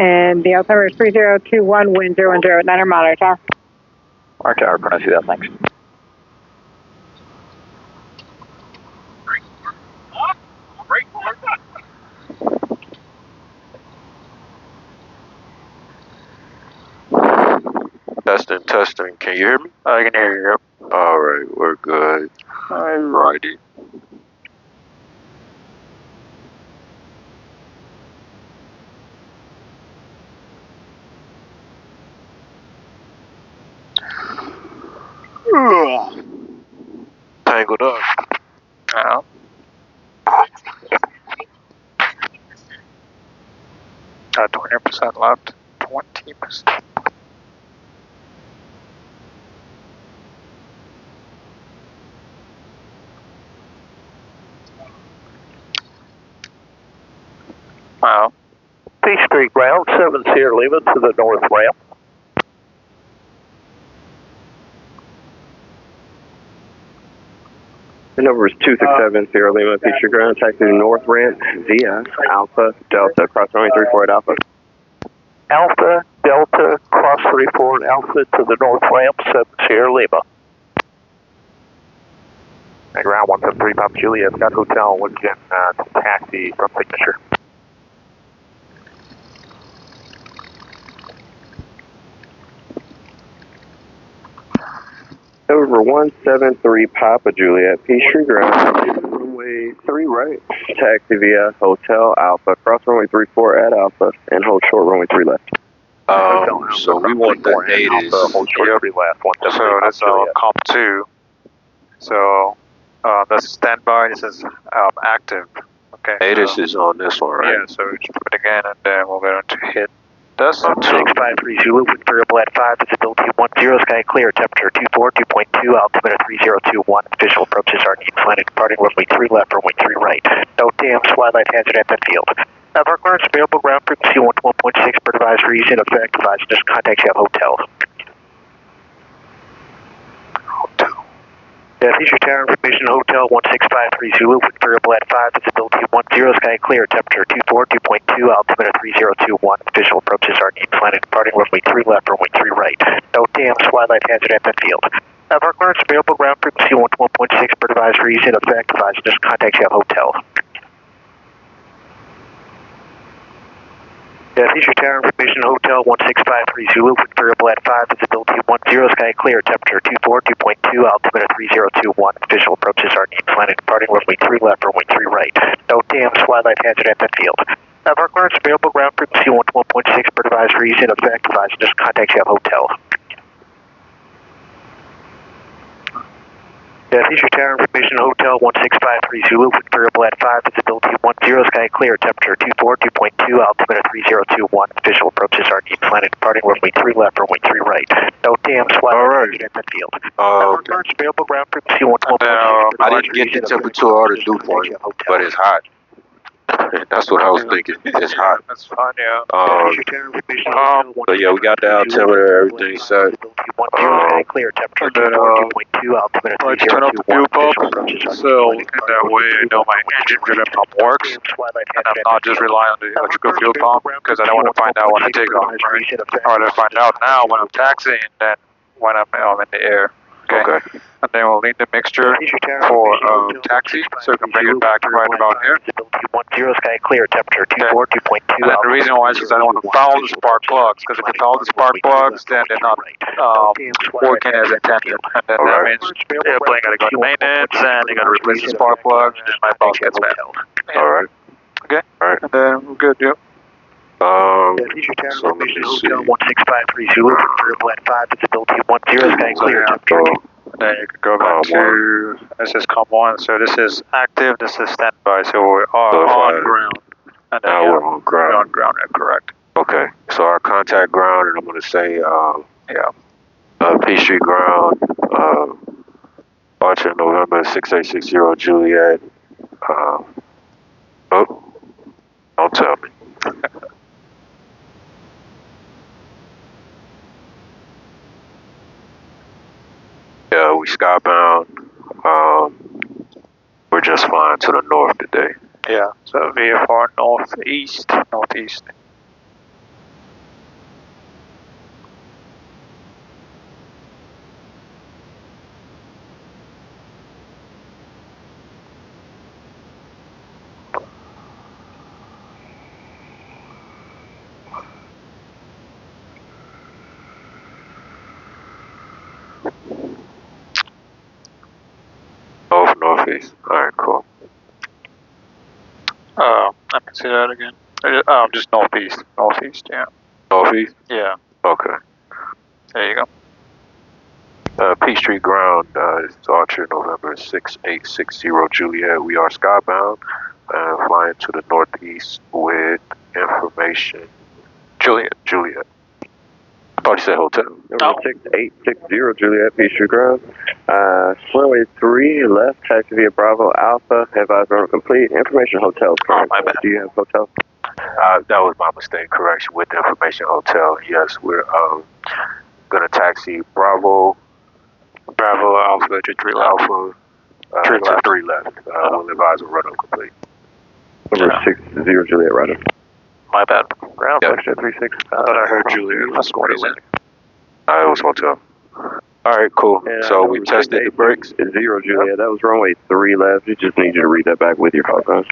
And the altimeter is 3021, wind 010 at 9 monitor tower. Our tower, can I see that? Thanks. Testing, testing. Can you hear me? I can hear you. Yep. All right, we're good. Alrighty. Tangled up. 20% left. 20%. Wow. P Street ground, 7 Sierra Lima to the north ramp. The number is 267 Sierra Lima, P Street ground, taxi to north ramp via Alpha Delta, cross runway 34 at Alpha. Alpha Delta, cross 34 at Alpha to the north ramp, 7 Sierra Lima. Ground 173 Papa Juliet, got hotel, looking taxi from signature. Over 173 Papa Juliet, P Street ground, runway 3 right, taxi via Hotel Alpha, cross runway 34 at Alpha, and hold short runway 3 left. So we want the natives. Hold short 3 left, So that's comp 2. So that's standby. This is active. Okay. Natives is on this one, right? Yeah, so we just put it again, and then we're going to hit this. 653 Zulu, wind variable at 5, visibility 10, sky clear, temperature 24, 2.2, altimeter 3021, visual approaches are neat, planning departing runway 3 left, runway 3 right. No dams, wildlife hazard at that field. Our clearance available, ground frequency 112.6 per device region, effect device, just contact you at hotel. Hotel. Yeah, these are tower information, hotel 1653 Zulu, wind variable at 5, visibility 10, sky clear, temperature 24, 2.2, altimeter 3021, visual approaches are neat, planning departing runway 3 left, runway 3 right. No dams, wildlife hazard at that field. Our clearance available, ground frequency 112.6 per device region, effect device, just contact you at hotel. Yeah, these are tower information, hotel 1653 Zulu, wind variable at 5, visibility 10, sky clear, temperature 24, 2.2, altimeter 3021, visual approaches are neat, planning departing runway 3 left, runway 3 right. No dams, wildlife hazard at that field. Our clearance available, ground frequency 112.6 per device region, effect device, just contact you at hotel. Yeah, these are tower information, hotel 1653 Zulu, wind variable at 5, visibility 10, sky clear, temperature 24, 2.2, altimeter 3021, visual approaches are neat, planning departing runway 3 left, runway 3 right. No dams, wildlife hazard at that field. Our clearance available, ground frequency 112.6 I didn't get the temperature or the dew point, but it's hot. That's what I was thinking. It's hot. That's fine, yeah. But yeah, we got the altimeter, everything set. Clear temperature And then, 2.2, altimeter let's turn off the fuel pump, so in that way I know my engine-driven pump works, and I'm not just relying on the electrical fuel pump, because I don't want to find out when I take off, right? I want to find out now when I'm taxiing, than when I'm in the air. Okay. And then we'll leave the mixture for taxi, so we can bring it back right about here. 10, sky clear, temperature 24, 2.2. And then the reason why is because I don't want to foul the spark plugs, because if you foul the spark plugs, then they're not working as intended. And then that means the airplane got to go to maintenance, and they got to replace the spark plugs, and then my boss gets mad. Alright. Okay, alright, and then we're good, yeah. These are tower information, hotel 1653 Zulu, variable at 5, visibility 10, sky clear, temperature. Then you can go back to, this is COM 1, so this is active, this is standby, so we are on ground. And then now we're on ground. We're on ground, yeah, correct. Okay, so our contact ground, and I'm going to say, P Street ground, Archer November 6860 Juliet. Don't tell me. Yeah, we skybound. We're just flying to the north today. Yeah, so VFR northeast. Northeast. Alright, cool. Let me see that again. Just northeast. Northeast, yeah. Northeast? Yeah. Okay. There you go. Peachtree Ground, this is Archer, November 6860 Juliet. We are skybound, flying to the northeast with information. Juliet. I thought you said hotel. Number 6860 Juliet, Peachtree Ground. Runway 3 left, taxi via Bravo Alpha. Advise runway complete. Information hotel. Oh, my bad. Do you have hotel? That was my mistake. Correction with information hotel. Yes, we're gonna taxi Bravo Alpha to 3 left. Alpha to 3 left. We'll advise a run complete. Number 60 Juliet, right up. My bad. Ground Yeah. flight 36. I thought I heard Juliet. That's what it was. It was hotel. Alright, cool. And, So we tested the brakes. 0 Juliet, that was runway 3 left. You just need you to read that back with your call sign.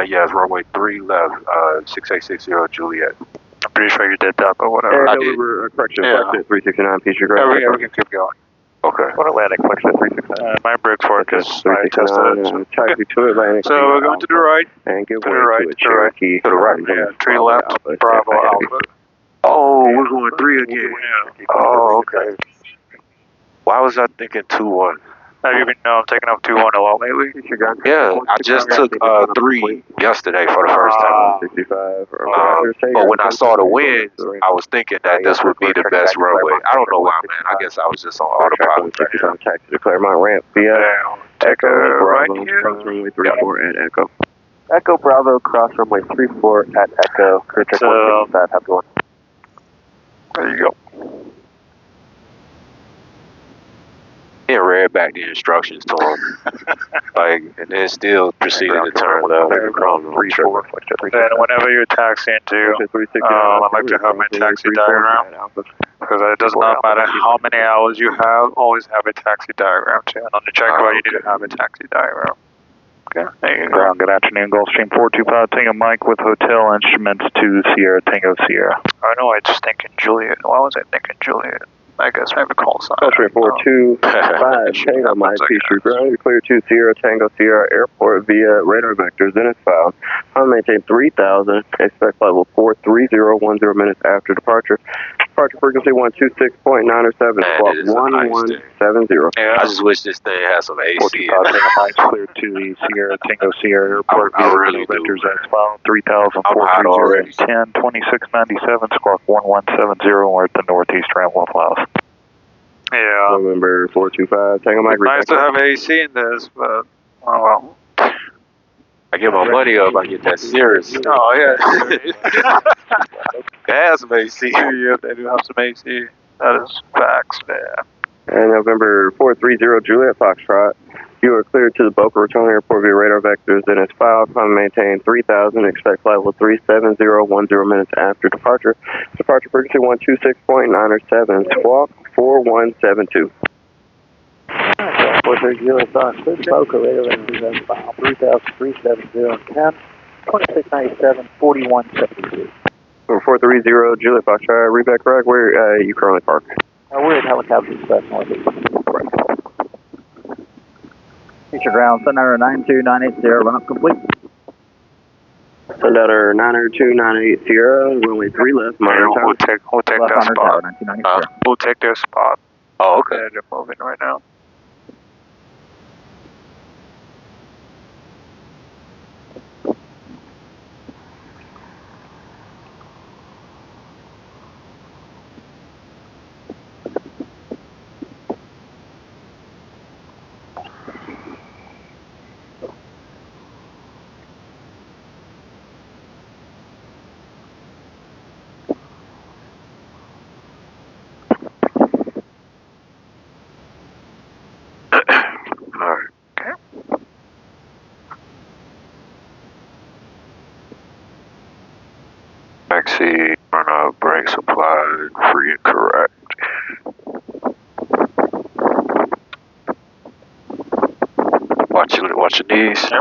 Yes, runway 3 left, 6860 Juliet. I'm pretty sure you did that, but whatever. I did. Correction, Yeah. flight 369 Peachtree Yeah, Ground. we can keep going. Okay. What Atlantic flight 369? My brakes work is I tested it. Taxi to Atlantic. So we're going to the right. And give to way the right, to a to the right. Cherokee. To the right. Yeah, 3 left, Bravo Alpha. Oh, we're going 3 again. Yeah. Oh, okay. Why was I thinking 2-1? Have you been I'm taking up 2-1 a lot lately? Yeah, I just took 3 yesterday for the first time. 65. But when I saw the winds, I was thinking that this would be the best runway. I don't know why, man. I guess I was just on autopilot. Taxi to Claremont ramp via Take a right here. Cross runway 34 at Echo. Echo Bravo, cross runway 34 at Echo. Clear check 165, have one. There you go. He read back the instructions to him. And then still proceeded to turn left. Then whenever you're taxiing to, I like to have my taxi diagram. Because it does not matter how many hours you have, always have a taxi diagram too. And on the checkout, you need to have a taxi diagram. Okay, there you go. Ground, good afternoon, Gulfstream 425 Tango Mike with Hotel Instruments to Sierra Tango Sierra. I know I just thinking Juliet. Why was I thinking Juliet? I guess maybe call sign. Gulfstream 425 Tango Mike, Peachtree Ground. You're clear to Sierra Tango Sierra Airport via radar vectors. Then it's found. Maintain 3000. Expect flight level 43010 minutes after departure. Departure frequency 126.907. Squawk 1170. Yeah. I just wish this thing had some AC. 425 Tango Mike clear to the Sierra Tango Sierra Airport I via really radar do. vectors as found. 3000 I'm hot already. 430 10 2697 Squawk 1170. We're at the northeast ramp 1 miles. Yeah. November 425 Tango Mike. It's nice to have AC in this, but oh well. I get my money up, I get that serious. Oh yeah. It has some AC. Yeah, they do have some AC. That is facts, man. And November 430 Juliet Foxtrot. You are cleared to the Boca Raton Airport via radar vectors. Then it's filed. Maintain 3000. Expect flight level 37010 minutes after departure. Departure frequency 126.907. Squawk 4172. 430 Juliet Fox, Boca radar vectors as found. 3000 10 2697 4172. Number 430 Juliet Foxtrot. Read back correct. Where you currently park? We're at Helicopter Express Northeast. Future ground, Thunder 92980, run up complete. Thunder 90298 Sierra, runway 3 left, monitor We'll tower. take Left that Honor spot. Tower, 1994. We'll take their spot. Oh, okay. They're moving right now. Alright. Taxi, run out, brakes applied, free and correct. Watch your knees.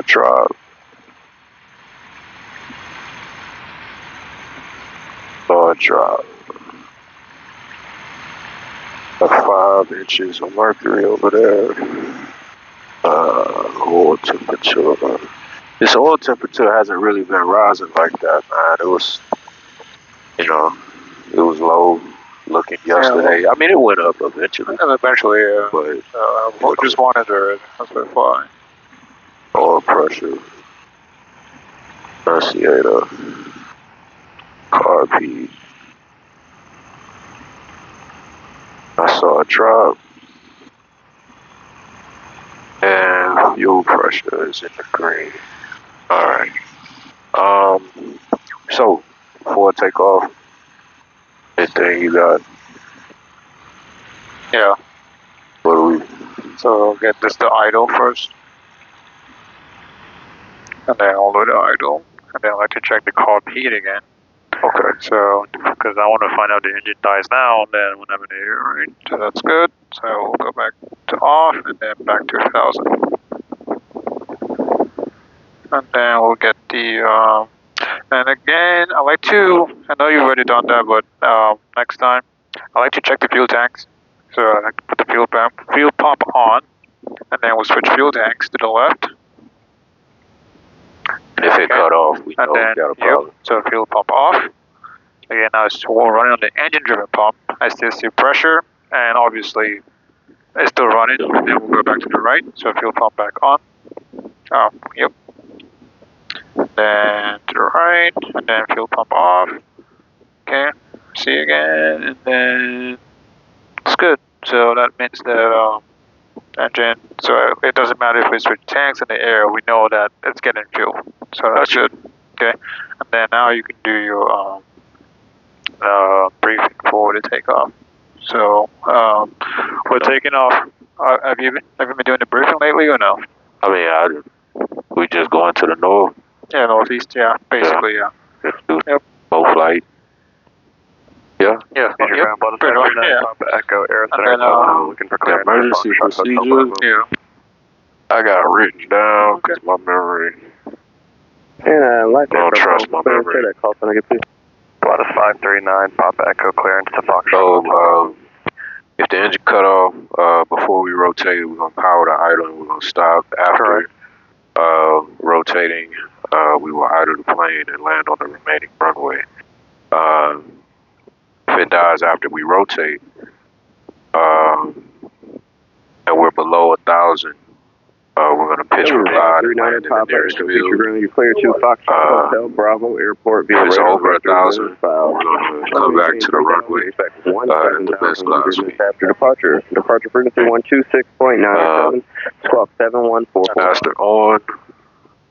a drop. Saw a drop. Of 5 inches of mercury over there. Oil temperature. This oil temperature hasn't really been rising like that, man. It was, it was low looking yesterday. I mean, it went up eventually. And eventually, yeah. But we'll just monitor it. That's been fine. oil pressure, enunciator, carb. I saw a drop. And fuel pressure is in the green. Alright. So before takeoff, anything you got? Yeah. What do we? So get this to idle first. And then I'll load the idle. And then I like to check the carb heat again. Okay. So, because I want to find out the engine dies down, then when I'm in the air, right? So that's good. So we'll go back to off and then back to 1000. And then we'll get the, and again, I like to, I know you've already done that, but next time, I like to check the fuel tanks. So I like to put the fuel pump on, and then we'll switch fuel tanks to the left. If it cut off, we know we got a problem. Yep, so fuel pump off. Again, now it's running on the engine-driven pump. I still see pressure, and obviously it's still running. And then we'll go back to the right, so fuel pump back on. Yep. Then to the right, and then fuel pump off. Okay, see again, and then it's good. So that means that engine, so it doesn't matter if we switch tanks in the air, we know that it's getting fuel. So that's good. Okay, and then now you can do your briefing for the takeoff. So we're taking off. Have you been doing the briefing lately or no? I mean, we just going to the north. Yeah, northeast. Yeah, basically. Yeah. Yep. Both flight. Yeah. Yeah. Major Yep. ground bottom Pretty much, yeah. Papa Echo Air And Center. then, Looking for clearance. emergency procedure. Yeah. I got it written down because my memory. And like I don't trust my memory. Say that call sign again, please. Lotus 539, Papa Echo clearance to Foxtrot. So, if the engine cut off before we rotate, we're gonna power the idle and we're gonna stop. After rotating, we will idle the plane and land on the remaining runway. If it dies after we rotate, and we're below 1,000, we're gonna pitch for glide and land in the nearest field. You clear to Foxtrot Hotel Bravo Airport via If it's radar over vector 1,000, we're gonna come back to the runway at the best glide speed. After departure. Departure frequency 126.97, squawk 7144. Master on.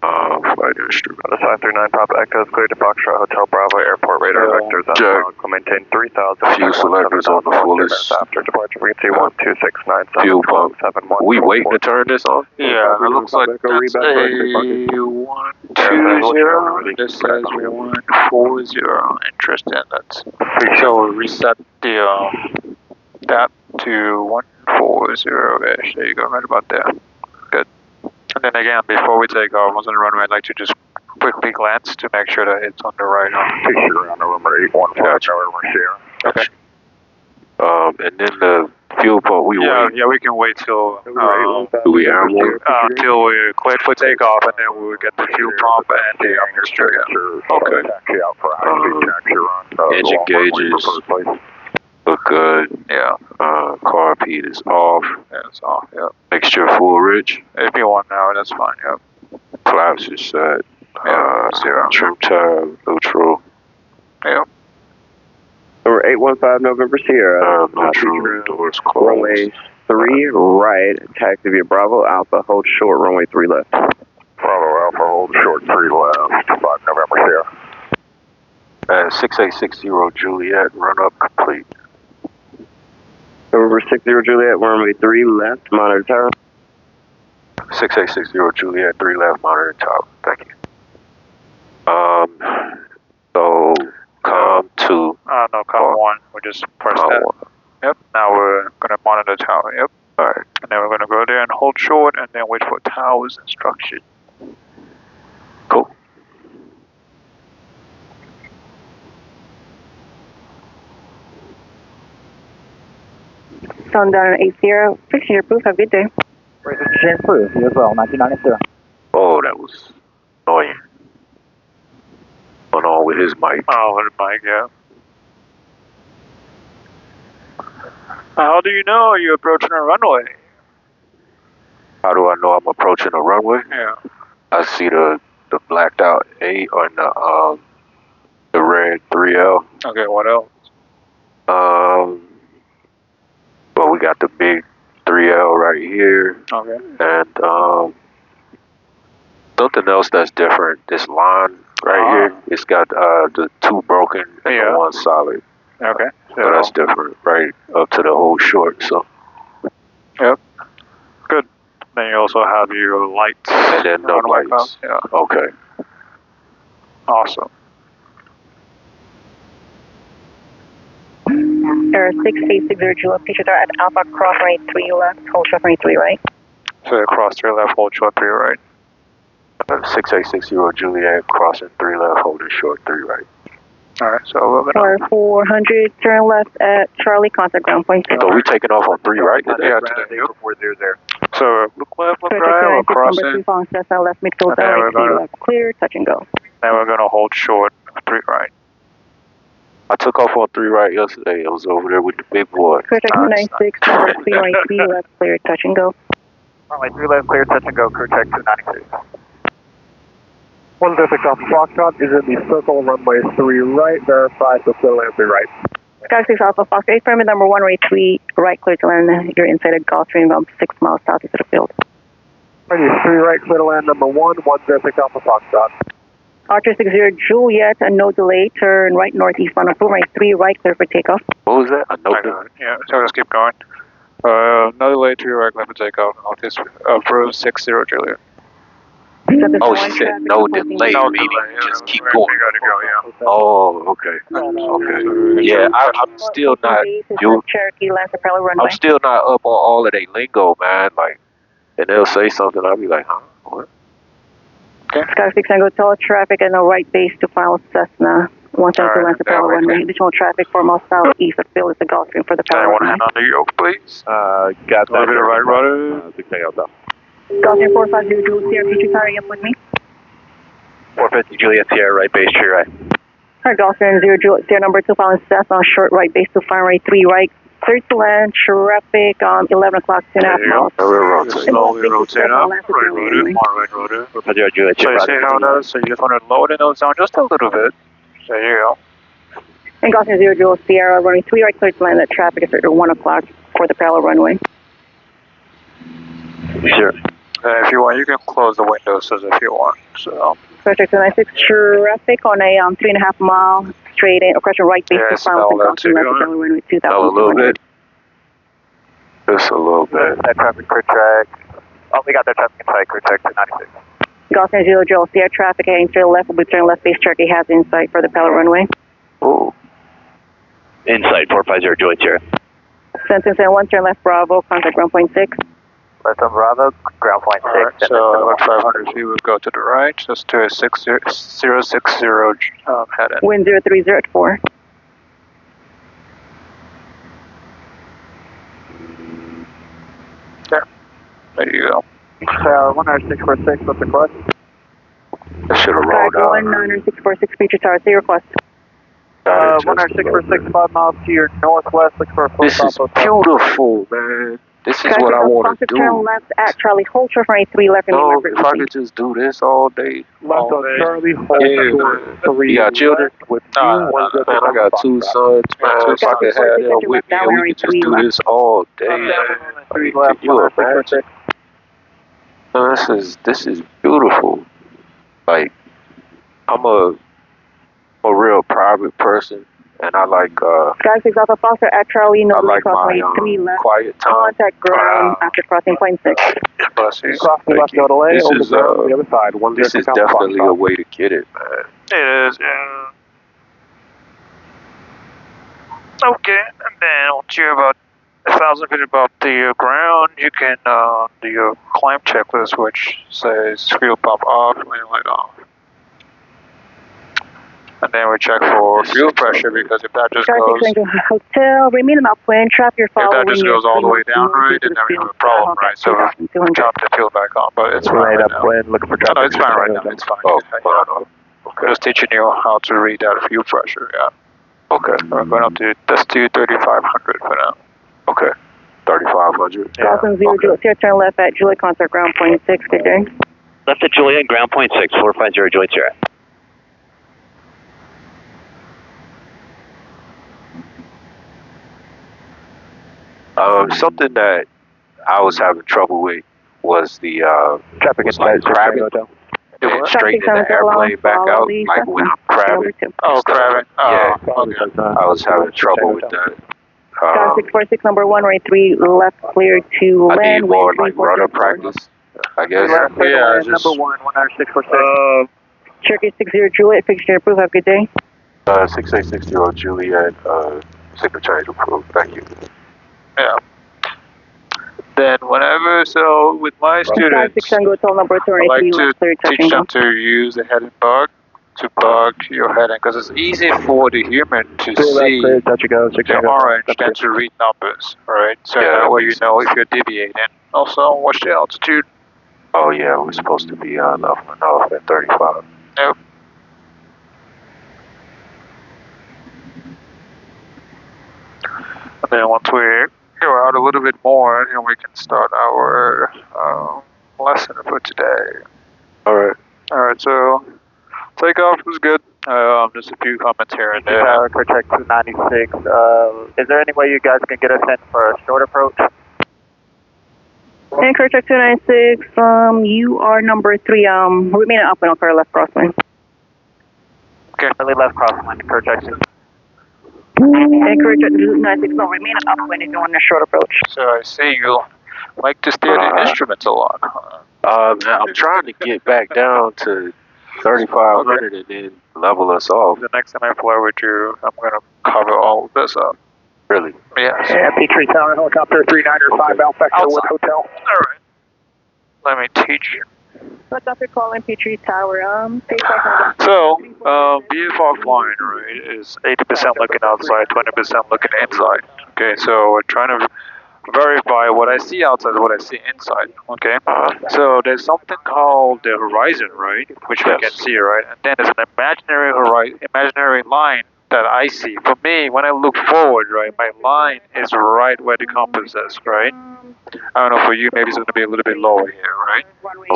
Flight instrument. Lotus 539, Papa Echo is cleared to Foxtrot Hotel Bravo Airport radar vectors. Check. Maintain 3,000. Fuel selectors on the fullest. After departure frequency 12697. Fuel pump. We waiting to turn this on? Yeah, it looks like that's a 120. This says 140. Interesting. That's so we'll reset the that to 140-ish. There you go, right about there. Good. And then again, before we take off, once on the runway, I'd like to just quickly glance to make sure that it's on the right. Picture on November 815, November Sierra. Okay. And then the fuel pump, we wait. Yeah, we can wait till Do we airborne? until we're cleared for takeoff, and then we will get the fuel pump and the atmosphere. Okay. Taxi out for high-speed taxi run. Engine gauges look good. Yeah. Carb heat is off. Yeah, it's off. Yep. Mixture full rich. If you want now, that's fine. Yep. Flaps is set. Zero. Trim tab, neutral. Yep. Over 815 November Sierra. Neutral, doors closed. Runway 3 right, taxi via Bravo Alpha, hold short, runway 3 left. Bravo Alpha, hold short 3 left, 5 November Sierra. 6860 Juliet, run up complete. November 60 Juliet, runway 3 left, monitor tower. 6860 Juliet, 3 left, monitor top. Thank you. So, COM 2. No, COM 1. We just pressed that. 1. Yep. Now we're going to monitor tower. Yep. Alright. And then we're going to go there and hold short and then wait for tower's instruction. Sundown 80, fixing your proof, have a good day. Same proof, you as well, 1990. Oh, that was annoying. Going on with his mic. Oh, with the mic, yeah. How do you know you're approaching a runway? How do I know I'm approaching a runway? Yeah. I see the blacked out 8 on the red 3L. Okay, what else? Well, we got the big 3L right here. Okay. And something else that's different. This line right here, it's got the 2 broken and the 1 solid. Okay. So that's different, right up to the whole short. So. Yep. Good. Then you also have your lights. And then no lights. Yeah. Okay. Awesome. Air 6860 Julia, Peacher at Alpha, cross right 3 left, hold short right 3 right. So cross 3 left, hold short 3 right. 6860 Juliet, crossing 3 left, holding short 3 right. Alright, so a little bit Or 400, turn left at Charlie, contact ground point 2. So we taking off on 3 right today? Yeah, today. Before they're there. So look left, look right, we're crossing. Number 3 following Cessna left, midfield, Okay, we're 3 gonna- left, clear, touch and go. Then we're gonna hold short 3 right. I took off on 3 right yesterday. I was over there with the big boy. Contact 296, number 3 right, 3 left, clear, touch and go. Runway 3 left, clear, touch and go, crew check 296. 106 Alpha Foxtrot is in the circle, runway 3 right, verify, so still land 3 right. Sky 6 Alpha Fox 8, permit number 1 right 3 right, clear to land. You're inside a Gulfstream about 6 miles southeast of the field. Runway 3 right, clear to land number 1, 106 Alpha Foxtrot. Archer 60 Juliet, no delay, turn right northeast on approval, right 3 right, clear for takeoff. What was that? A I got note? it. Yeah, so let's keep going. Another way to right, left, and take off. Northeast, approach 60 Julia. Oh, she said no delay, meaning just keep going. We gotta go, yeah. Oh, okay. Okay. Yeah, I'm still not. Cherokee Lancer Propeller runway. I'm still not up on all of they lingo, man. Like, and they'll say something, I'll be like, huh? What? Sky 6 Tango, tell traffic and no right base to final Cessna 172 Lancer Propeller runway. Additional traffic 4 miles southeast of the field is the Gulfstream for the power Anyone runway. hand on the yoke, please? Got A little bit of right rudder. 6 Tango South. Gulfstream 450 Juliet, Sierra, Peacher Tower, up with me. 450 Juliet Sierra, right base, tree right. Alright, Gulfstream 0 Juliet, Sierra number 2 following Cessna on short right base to final right 3 right. Clear to land, traffic 11 o'clock, 2.5 miles. Just slowly rotate up. Right rudder, more right rudder. 450 Juliet So you Sierra. see how it does? So you just want to lower the nose down just a little bit. There you go. And Gulfstream 0 Juliet, Sierra running 3 right, clear to land. That traffic is at 1 o'clock for the parallel runway. Sure. And if you want, you can close the windows if you want. So. Project 96 traffic on a 3.5 mile straight in, correction, right base to final Gulfstream Lancer Propeller runway 2000. Oh, a little bit. Just a little bit. That traffic, crew check. Oh, we got that traffic inside, crew check 296. Gulfstream 0 Juliet, Sierra traffic heading to the left, will be turning left base, Cherokee has insight for the parallel runway. Ooh. Inside 450 Juliet Sierra. Sentence and 1, turn left Bravo, contact ground point 6. Left on Bravo, ground point 6. Alright, so at 500 feet, we'll go to the right, just to a 060 head in. Wind 030 at 4. There you go. 10646, what's the request? I should have rolled out. 19646, Peacher Tower, say request. 10646, 5 miles to your northwest, look for a full This is beautiful, man. This is what I want to do. Turn left at Charlie, hold short right 3 left. No, if I could just do this all day. Left on Charlie, hold Yeah, short 3. You got children? With No, you, Man, I got 2 sons, man. If I could have them with me, and we could just do this all day. Three Can left, you imagine? Man, this is beautiful. Like, I'm a real private person, and I like Sky 6 Alpha Foster at Charlie, no I like cross my right 3 left. quiet time. Contact ground after crossing point 6. Bless you. Cross the left, you. no delay, This over is, there on the other side. This is definitely a way to get it, man. It is, yeah. Okay, and then once you're about 1,000 feet above the ground, you can do your climb checklist, which says fuel pump off, landing light off. And then we check for fuel pressure, because if that just Sky goes, 6 Tango Hotel, remain in upwind, trap your if following. that just goes all the way down, right, then we have a problem, right? So we jump the fuel back on, but it's fine right now. Looking for No, it's fine right now. It's fine. Oh, Okay. Just teaching you how to read that fuel pressure. Yeah. okay. We're going up to let's do 3,500 for now. Okay. 3,500. Dawson 0 Juliet, Sierra, turn left at Juliet, contact ground point 6, good day. Left at Juliet, ground point 6, 450 Juliet Sierra. Something that I was having trouble with was the Traffic was like crabbing. And straightening the airplane back out, like when I'm crabbing. Oh, crabbing. Yeah. Okay. I was having trouble with that. Sky 646, number 1, right 3, left, clear to I land. need more like rudder practice, I guess. Yeah, just, number 1, 19646. Cherokee 60 Juliet, fixture approved, have a good day. 6860 Juliet, signal change approved. Thank you. yeah. Then whenever, so with my Sky students, 6 Tango Hotel, number 2, I right like 3, to left, clear, touch teach and go. them to use the heading bug to bug your heading, because it's easy for the human to see Touch and go, 6 the orange than to read numbers, right? So Yeah, that way you makes know if you're deviating. Also, watch the altitude. Oh yeah, we're supposed to be level and off at 35. Yep. And then once we go out a little bit more, then we can start our lesson for today. Alright. Alright, so takeoff was good. Just a few comments here and there. Tower, Cortex 296. Is there any way you guys can get us in for a short approach? And Cortex 296, you are number 3, remain up and occur left crosswind. Okay. Early left crosswind, Cortex. And Cortex 296, remain up when you're doing a short approach. So I see you like to steer the instruments a lot. I'm trying to get back down to 3,500 and then level us off. The next time I fly with you, I'm going to cover all of this up. Really? Yes. Yeah, P3 Tower, helicopter 395, Alpha Wood Hotel. Alright. Let me teach you. What's after calling Petrie Tower? Takeoff. So, VFR flying, right, is 80% looking outside, 20% looking inside. Okay, so we're trying to verify what I see outside is what I see inside. Okay, so there's something called the horizon, right, which we can see, right, and then there's an imaginary horizon, imaginary line that I see. For me, when I look forward, right, my line is right where the compass is, right. I don't know, for you, maybe it's going to be a little bit lower here, right?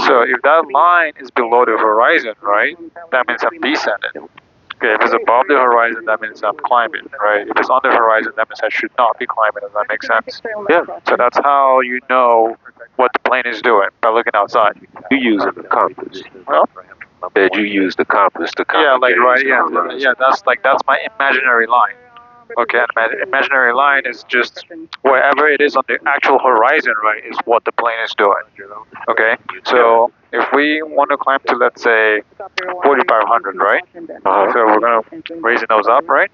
So if that line is below the horizon, right, that means I'm descending. Okay, if it's above the horizon, that means I'm climbing, right? If it's on the horizon, that means I should not be climbing. Does that make sense? Yeah. So that's how you know what the plane is doing, by looking outside. You using the compass. Well, Did you use the compass to kind yeah, of like, gauge right, the yeah, horizon? yeah, that's my imaginary line. Okay, imaginary line is just wherever it is on the actual horizon, right, is what the plane is doing. Okay, so if we want to climb to, let's say, 4,500, right? So we're gonna raise the nose up, right?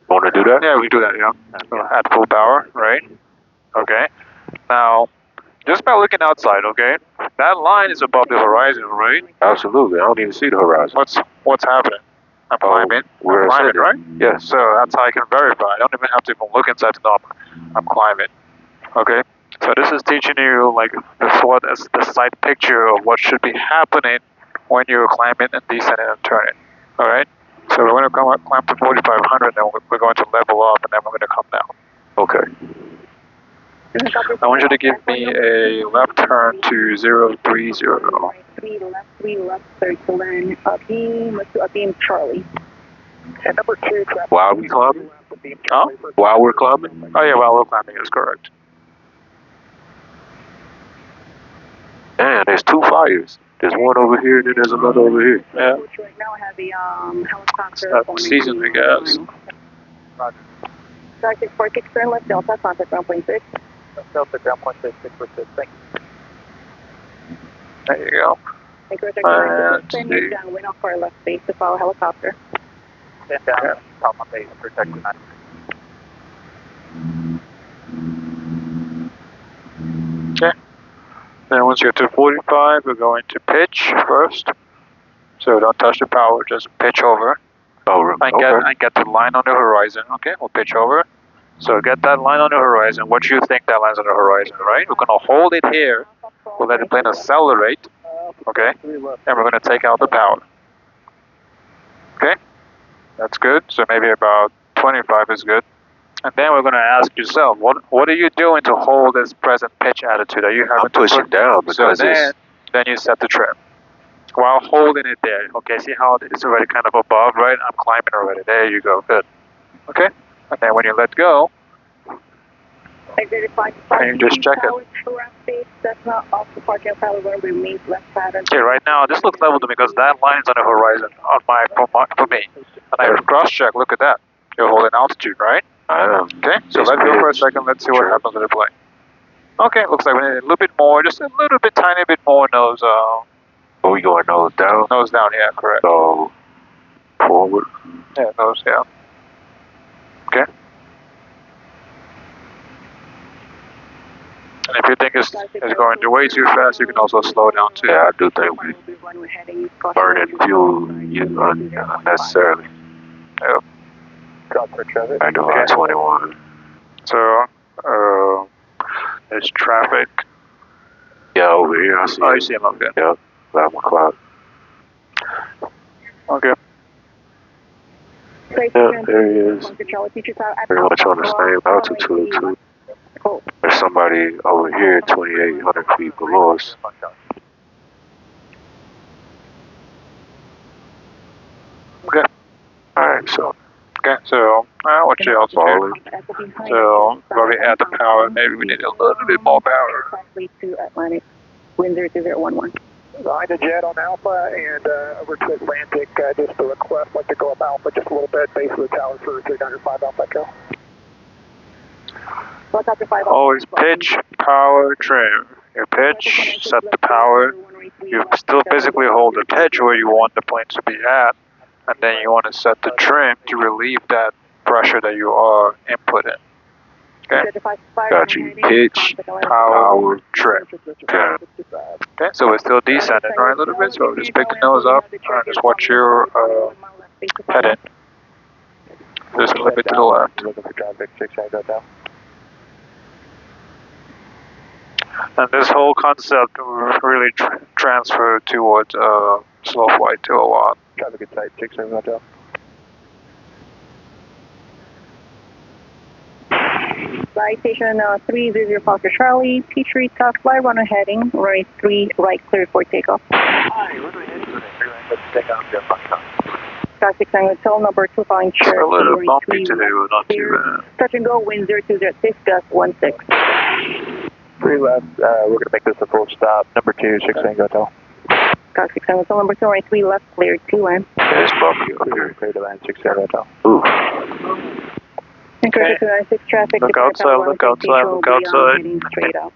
Want to do that? Yeah, we do that, yeah. At full power, right? Okay. Now, just by looking outside, okay, that line is above the horizon, right? Absolutely. I don't even see the horizon. What's happening? I'm climbing. we're I'm climbing, ascending. right? Yes. So that's how I can verify. I don't even have to even look inside to know I'm climbing. Okay? So this is teaching you, like, the side picture of what should be happening when you're climbing and descending and turning. Alright? So we're going to climb to 4,500, then we're going to level up, and then we're going to come down. Okay. I want you to give me a left turn to 030. 3 left, circle in, beam Charlie. And number 2, traffic. While we climbing? Huh? While we're climbing? Oh yeah, while we're climbing is correct. Man, there's 2 fires. There's one over here, then there's another over here. Yeah. Right now I have a helicopter. That's season, I guess. Sky 646, turn left, Delta, contact ground point 6. Delta, ground point 6, 646, thank you. There you go. And downwind off our left base to follow helicopter. Stand down, top on base, protect the 9. Okay. Then once you get to 45, we're going to pitch first. So don't touch the power, just pitch over. and get the line on the horizon. Okay, we'll pitch over. So get that line on the horizon. What you think that line's on the horizon, right? We're gonna hold it here. We'll let the plane accelerate. Okay, and we're gonna take out the power. Okay, that's good. So maybe about 25 is good. And then we're gonna ask yourself, what are you doing to hold this present pitch attitude? Are you having to push it down because then you set the trim while holding it there. Okay, see how it's already kind of above, right? I'm climbing already. There you go. Good. Okay. And then when you let go, and you just check it. Okay, right now this looks level to me because that line is on the horizon for me. And I cross check. Look at that. You're holding altitude, right? Okay. So let's go for a second. Let's see what happens with the plane. Okay, looks like we need a little bit more, just a little bit, tiny bit more nose. Are we going nose down? Nose down, yeah, correct. So forward. Yeah, nose down. Okay. And if you think it's going way too fast, you can also slow down too. Yeah, I do think we burning fuel unnecessarily. Yep. I do 21. So, there's traffic. Yeah, over here, I see you see him, okay. Yep, 11 o'clock. Okay. Yeah, there he is. Pretty much on the same altitude, too. There's somebody over here 2,800 feet below us. Okay. Alright, so. Okay, so, what's your altitude? So, where we add the power, maybe we need a little bit more power. Wind 02011. Behind the jet on Alpha and over to Atlantic, just a request, like to go up Alpha just a little bit, base of the tower for 305 Alpha Echo. Always pitch, power, trim. Your pitch, set the power. You still physically hold the pitch where you want the plane to be at, and then you want to set the trim to relieve that pressure that you are inputting. Okay. Got you. Pitch, power, trim. Okay, so we're still descending, right, a little bit. So just pick the nose up and just watch your heading. Just a little bit to the left. And this whole concept really transferred towards slow flight 201. Traffic inside 67 Hotel. Citation 300 Foster Charlie, Petrie, top fly runner heading, runway 3 right, clear for takeoff. Hi, runway heading today. Let's take off the Foxtrot. Sky 6 Hotel, number 2 following chair. A little bumpy today, but not too bad. Touch and go, wind 0206, gust 16. 3 left, we're going to make this a full stop. Number 2, 6 Hotel. Sky 6 Hotel, number 2 right, 3 left, clear to land. Yeah, it's bumpy up here. Clear to land, 6 Hotel. Ooh. Okay. 296 traffic. Look outside, look outside, look outside. Straight up.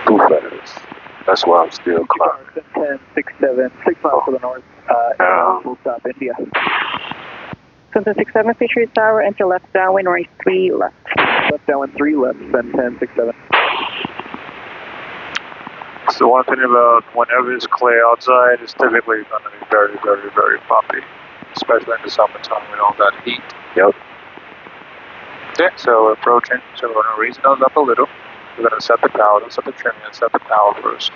Too fast. That's why I'm still climbing. 10, 6, 7, 6 miles to the north. Full stop, India. Center 67, Fishery Tower, enter left downwind, right 3 left. Left downwind 3 left, send 10, 6, 7. So one thing about whenever it's clear outside, it's typically going to be very, very, very bumpy, especially in the summertime with all that heat. Yep. Okay, so we're approaching, so we're going to raise those up a little. We're going to set the power, don't set the trim, and set the power first.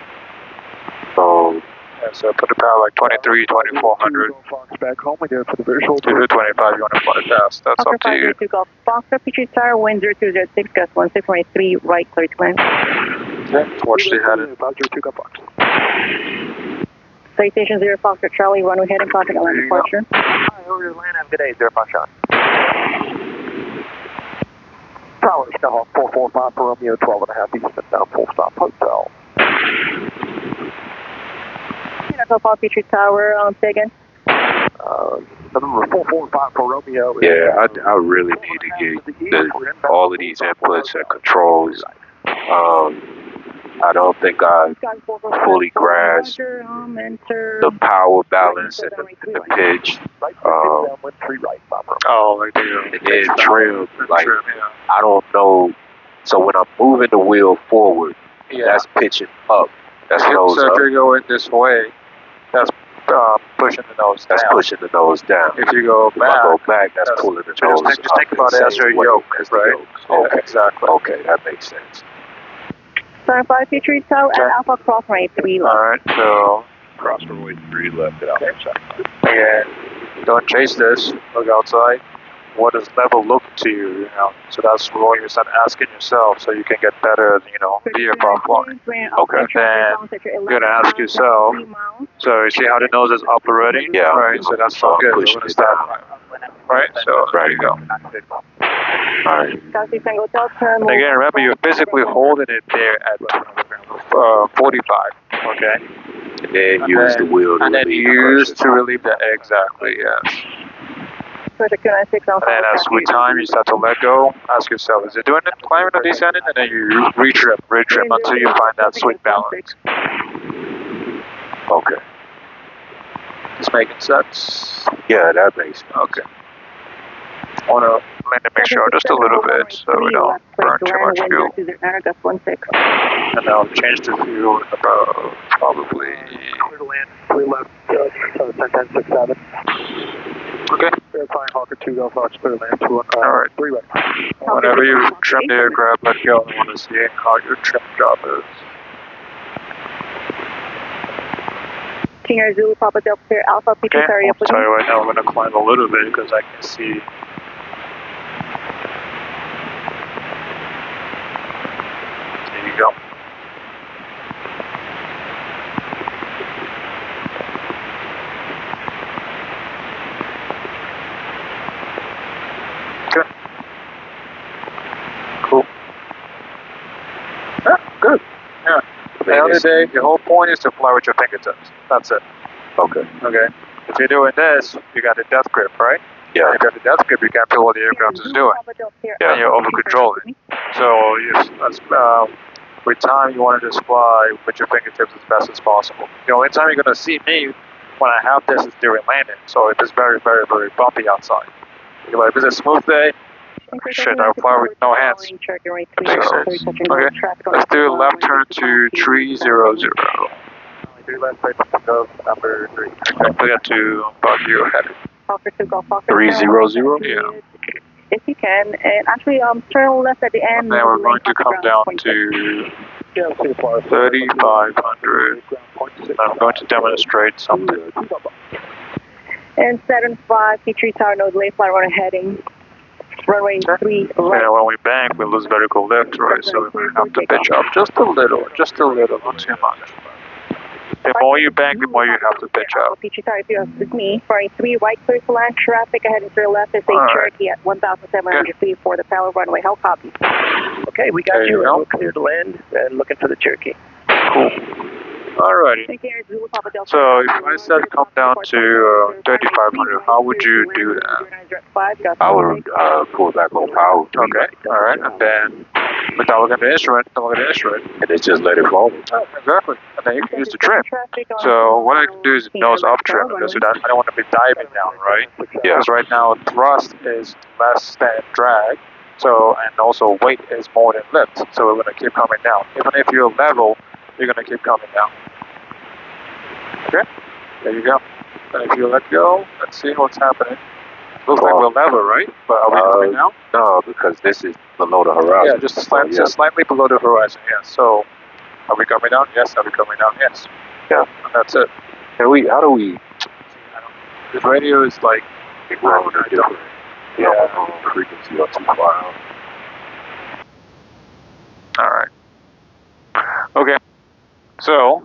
So, yeah, so put the power like 23, 2400. Fox back home again for the visual. 2 to 25, you want to fly it fast. That's up to you. Foxtrot, Petrie Tower, wind 0206, gust 16.3, right, clear to land. Okay, watch the heading. Citation 0 Foxtrot Charlie, runway heading, contact land departure. Hi, over to land, have a good day, 0 Foxtrot. Tower, Skyhawk 445 for Romeo, 12 and a half east, down full stop, hotel. Hotel Petrie Tower, say again. Number 445 for Romeo. yeah, I really need to get all of these inputs and controls. I don't think I fully grasp the power balance and the pitch. Like and then trim. Like, I don't know. So when I'm moving the wheel forward Yeah. That's pitching up. That's So nose if up. you're going this way, that's pushing the nose That's down. pushing the nose down. If you go If I back, go back, that's pulling the nose just up. think about it as your yoke, right? Okay, exactly. Okay, that makes sense. 75 Future Tower and Alpha cross runway 3 left. Alright, so Cross runway 3 left at Alpha. again, don't chase this. Look outside. What does level look to you? You know, so that's what you start asking yourself, so you can get better, vehicle flying. Okay. And then you're gonna ask yourself. So you see how the nose is operating? Yeah. Right. So that's all good. We're Pushing gonna it start. down. Right. So there you go. Alright. And again, remember you're physically holding it there at 45. Okay. And then use the wheel to and then relieve the use pressure. to relieve the exactly, yes. And then as with time you start to let go, ask yourself, is it doing it, climbing or descending? And then you retrim until you find that sweet balance. Okay. Just making sense. Yeah, that makes sense. Okay. I want to land the mixture just a little bit so we don't burn too much fuel. And I'll change the fuel in about probably... Clear to land, 3 left, 10-10-6-7. Okay. Verifying Hawker 2 Golf Fox, clear to land, 2 Alright. 3 right. Whenever you trim the aircraft, let go. I want to see how your trim job is. King Zulu, Papa Delta Clear, Alpha, Peter, Okay, sorry, I'll tell you right now, I'm going to climb a little bit because I can see. There you go. Okay. Cool. Yeah, good. Yeah. At the end of the day, the whole point is to fly with your fingertips. That's it. Okay. Okay. If you're doing this, you got the death grip, right? Yeah. And if you have the death grip, you can't feel what the aircraft is doing. Yeah. And you're over controlling. So with time, you want to just fly with your fingertips as best as possible. The only time you're going to see me when I have this is during landing. So if it's very, very, very bumpy outside. If it's a smooth day, shit, I'll fly with no hands. That makes sense. Okay. Let's do a left turn to 300. 3 left, right to go, number 3. We got to bug you ahead. 300? Yeah. If you can, and actually, turn left at the end. And then we're going to come down to 3,500. I'm going to demonstrate something. And 75, P3 Tower, no delay, fly runway heading. Runway 3 right. Yeah, when we bank, we lose vertical lift, right? So we might have to pitch up just a little, not too much. The more you bank, the more you have to pitch up. P3 Tower, it's me. Runway 3 right, clear to land, traffic ahead and to your left is a Cherokee at 1,700 feet for the power runway. How copy? Okay, we got you. We're clear to land and looking for the Cherokee. Cool. Alrighty. So if I said come down to 3,500, how would you do that? I would pull back on power. Okay. Alright. And then without looking at the instrument, And then just let it fall. Oh, exactly. And then you can use the trim. So what I can do is nose up trim because I don't want to be diving down, right? Yeah. Because right now thrust is less than drag. So, and also weight is more than lift. So we're going to keep coming down. Even if you're level, you're going to keep coming down. Okay? There you go. And if you let go, let's see what's happening. Looks like we're level, right? But are we coming down? No, because this is below the horizon. Yeah, just slightly below the horizon, yes. So, are we coming down? Yes. Are we coming down? Yes. Yeah. And that's it. How do we? The radio is like... Wrong or different. Yeah. Frequency or too far out. Alright. Okay. So,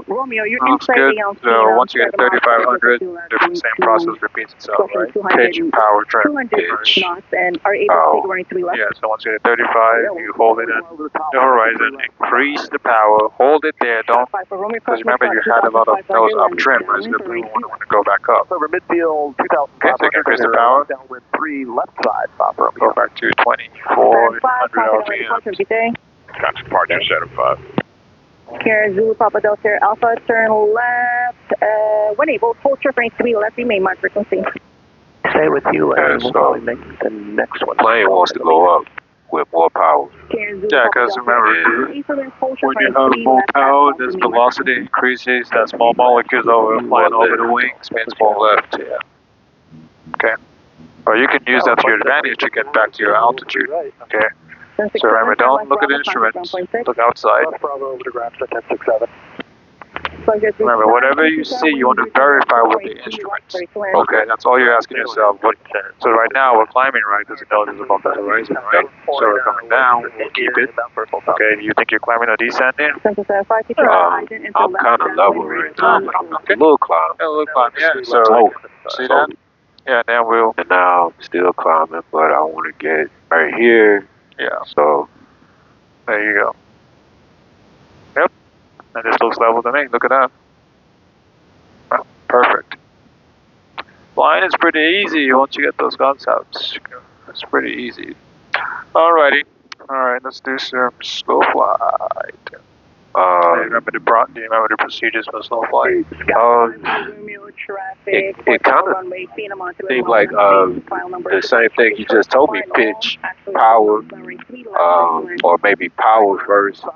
Romeo, you're looks good. So once you get 3,500, the same process repeats itself, right? Pitch, power, trim, pitch. And are able to take running 3 left. Yeah, so once you get 35, you hold it at the horizon, increase the power, hold it there, don't, because remember you had a lot of those up trim, right? So you want to go back up. Over midfield, 2,500. Okay, so increase the power. Down with 3 left side, Papa. Go back to 2,400 RPM. Got departure set of 5. Karen Zulu, Papa Delta, Alpha, turn left. When able, full trip range 3 left, remain my frequency. Stay with you, and Yeah, we'll so probably make the next one. Plane wants to go up. with more power. Yeah, because remember, when you have more power, this velocity increases, that small molecules flying over the wings means more lift, yeah. Okay. But you can use that to your advantage to get back to your altitude, okay? So remember, don't look at the instruments, look outside. Remember, whatever you see, you want to verify with the instruments. Okay, that's all you're asking yourself. So right now, we're climbing, right? Does it know this is above the horizon, right? So we're coming down, we'll keep it. Okay, do you think you're climbing or descending? I'm kind of level right now, but I'm a little climb. Yeah, a little climb, yeah. So, see that? Yeah, then we'll... And now I'm still climbing, but I want to get right here. Yeah. So, there you go. Yep. And this looks level to me. Look at that. Well, perfect. Flying is pretty easy once you get those concepts. It's pretty easy. Alrighty. Alright, let's do some slow flight. Do you remember the procedures for slow flight? It kind of seemed like the same thing you just told me, pitch, power, or maybe power first.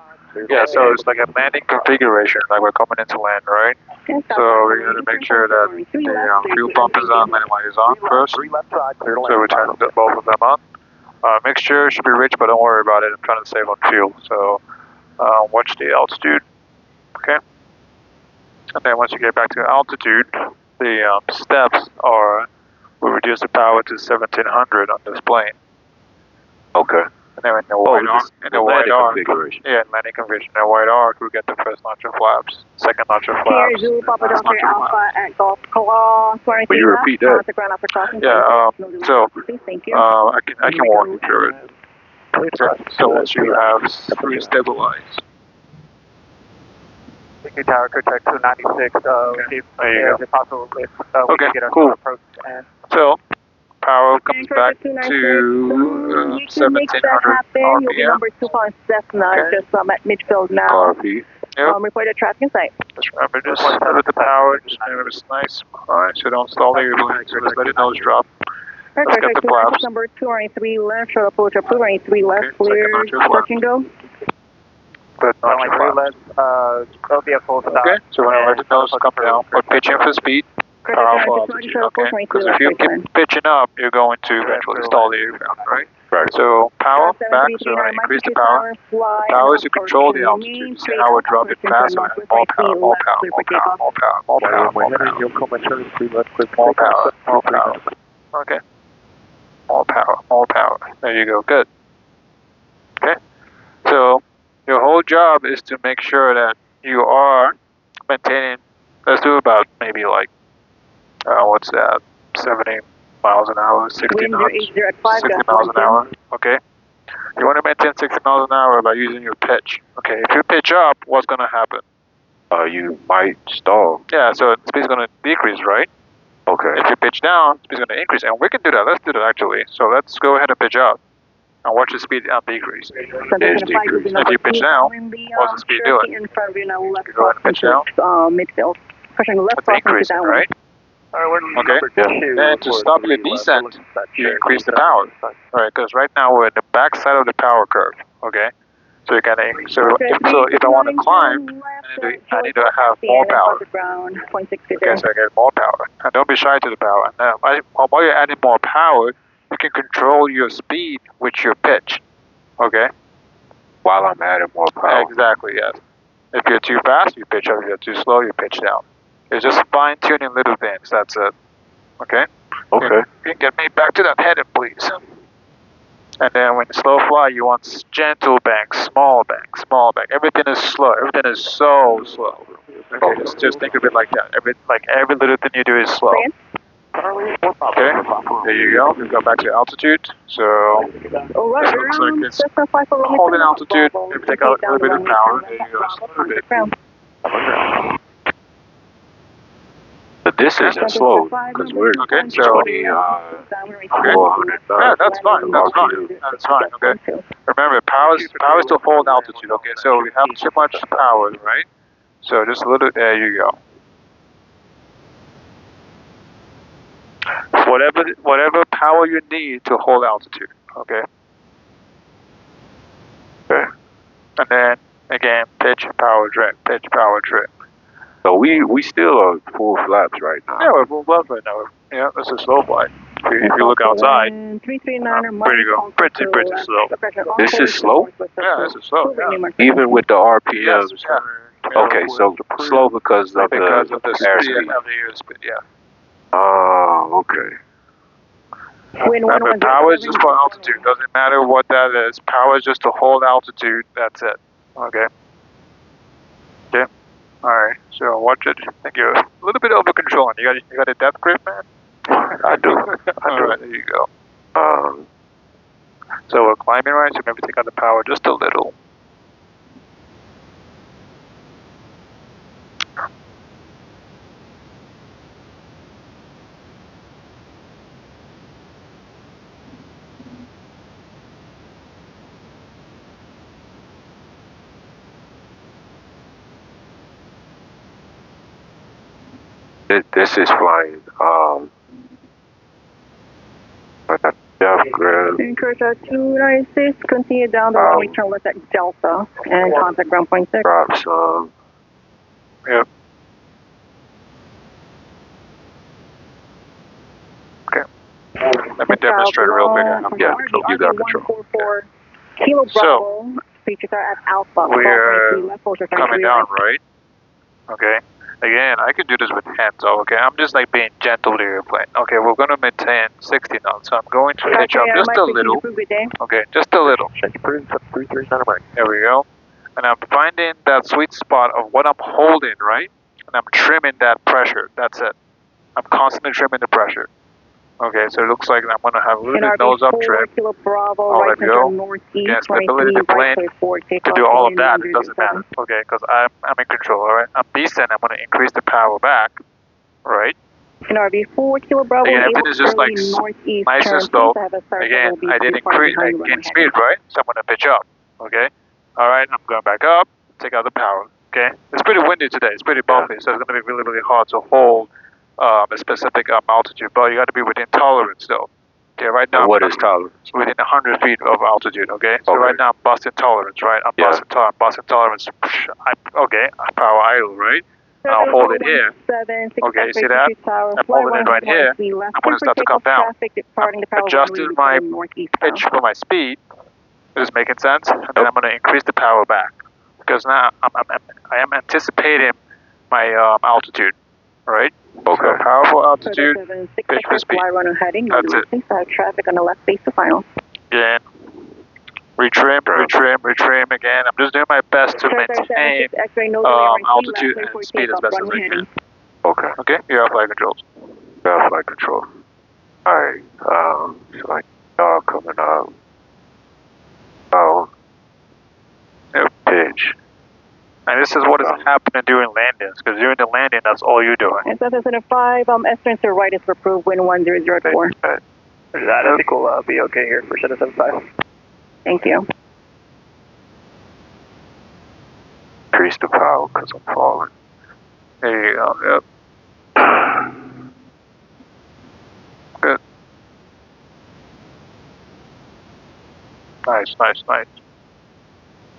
Yeah, so it's like a landing configuration, like we're coming into land, right? So we got to make sure that the fuel pump is on, landing light is on first. So we turn both of them on. Mixture should be rich, but don't worry about it. I'm trying to save on fuel. So watch the altitude, okay? And then once you get back to altitude, the steps are, we reduce the power to 1700 on this plane. Okay. And then in the white arc, configuration. Yeah, in landing configuration. In the white arc, we get the first notch of flaps, second notch of flaps, last notch of flaps. Will you repeat that? Yeah, so I can walk you through it. So once you have re-stabilized. Thank you, Tower Contact 296. There you go. Possible if Okay, cool. So power comes back to 1700 RPM. Number 2 on Cessna, just at midfield now. RP. Yep. Report at traffic site. Just remember, just with the power, just remember it's nice. Alright, so don't stall the airplane, so just let it nose drop. Let's get the flaps. Number 293 left, short approach of 293 left, clear, touch and go. Good notch of flaps. There'll be a full stop. Okay, so when I let the nose come down, put pitch in for speed. Power for altitude, okay? Because if you keep pitching up, you're going to eventually stall the aircraft, right? Right. So power back, so we're going to increase the power. Power is to control the altitude. You see how we're dropping faster? More power, more power, more power, more power, more power, more power. More power, more power. Okay. More power, more power. There you go, good. Okay? So your whole job is to make sure that you are maintaining, let's do about maybe like, what's that, 70 miles an hour, 60 knots, 60 miles an hour, okay? You want to maintain 60 miles an hour by using your pitch, okay? If you pitch up, what's going to happen? You might stall. Yeah, so speed is going to decrease, right? Okay. If you pitch down, speed is going to increase, and we can do that. Let's do that actually. So let's go ahead and pitch up, and watch the speed decrease. If you pitch down, what's the speed doing? You go ahead and pitch down. Midfield. Pushing left, that's increasing, right? Okay. And to stop your descent, you increase the power, right? Because right now we're at the back side of the power curve. Okay. So you can if I want to climb, I need to have more power. Okay, so I get more power. And don't be shy to the power. And while you're adding more power, you can control your speed with your pitch. Okay. While I'm adding more power. Exactly. Yes. If you're too fast, you pitch up. If you're too slow, you pitch down. It's just fine-tuning little things. That's it. Okay? Okay. You can get me back to that heading, please. And then when you slow fly, you want gentle banks, small banks, small bank. Everything is slow. Everything is so slow. Okay, just think of it like that. Every little thing you do is slow. Okay, there you go. We go back to altitude. So this looks like it's holding altitude. Maybe take out a little bit of power. There you go, just a little bit. But this isn't slow because we're okay. So 20, yeah, that's fine. That's fine. That's fine. Okay. Remember, power is to hold altitude. Okay. So we have too much power, right? So just a little. There you go. Whatever power you need to hold altitude. Okay. And then, again, pitch, power, trim, pitch, power, trim. So we still are full flaps right now. Yeah, we're full flaps right now. Yeah, this is slow flight. If you look outside, pretty slow. This is slow? Yeah, this is slow, yeah. Even with the RPMs? Yes, yeah. Okay, so slow because of the airspeed. Airspeed, yeah. Oh, okay. Remember, power is just for altitude. Doesn't matter what that is. Power is just to hold altitude. That's it. Okay. Okay. All right. So watch it. Thank you. A little bit over controlling. You got a depth grip, man. I do. All right. There you go. So we're climbing, right? So maybe take out the power just a little. This is flying. Depth grip. Encourage 296, continue down the runway, turn left at Delta, and contact ground point 6. Drop some. Yep. Okay. Let me demonstrate real quick. Yeah, you got control. Kilo Bravo, features are at Alpha. We're coming down, right? Okay. Again, I could do this with hands, okay? I'm just like being gentle to the airplane. Okay, we're going to maintain 60 knots, so I'm going to pitch up just a little. Okay, just a little. There we go. And I'm finding that sweet spot of what I'm holding, right? And I'm trimming that pressure. That's it. I'm constantly trimming the pressure. Okay, so it looks like I'm going to have a little bit nose up trim. I'll let go. Again, stability to plane. To do all of that, it doesn't matter. Okay, because I'm in control, all right? I'm beasting. I'm going to increase the power back, right? In RV4 Kilo Bravo, again, everything is just like nice and slow. Again, I did increase, I gained speed, right? So I'm going to pitch up, okay? All right, I'm going back up, take out the power, okay? It's pretty windy today. It's pretty bumpy, so it's going to be really, really hard to hold a specific altitude, but you got to be within tolerance, though. Okay, right now. What is tolerance? Within 100 feet of altitude, okay? So right now I'm busting tolerance, right? I'm busting tolerance. Okay, power idle, right? And I'll hold it here. Okay, see that? I'm holding it right here. I'm going to start to come down. I'm adjusting my pitch for my speed. Is this making sense? And then I'm going to increase the power back. Because now I am anticipating my altitude, right? Okay. So powerful altitude, pitch for speed. That's it. Traffic on the left base to final. Again, retrim again. I'm just doing my best to maintain altitude and speed as best as I can. Okay. Okay, you have flight controls. You have flight control. Alright, so like coming up. Yep. Pitch. And this is what is happening during landings, because during the landing, that's all you're doing. And 705, S-turn to right is for approved, wind 1004. That is cool, be okay here for 775. Thank you. Increase the power because I'm falling. There you go, yep. Good. Nice.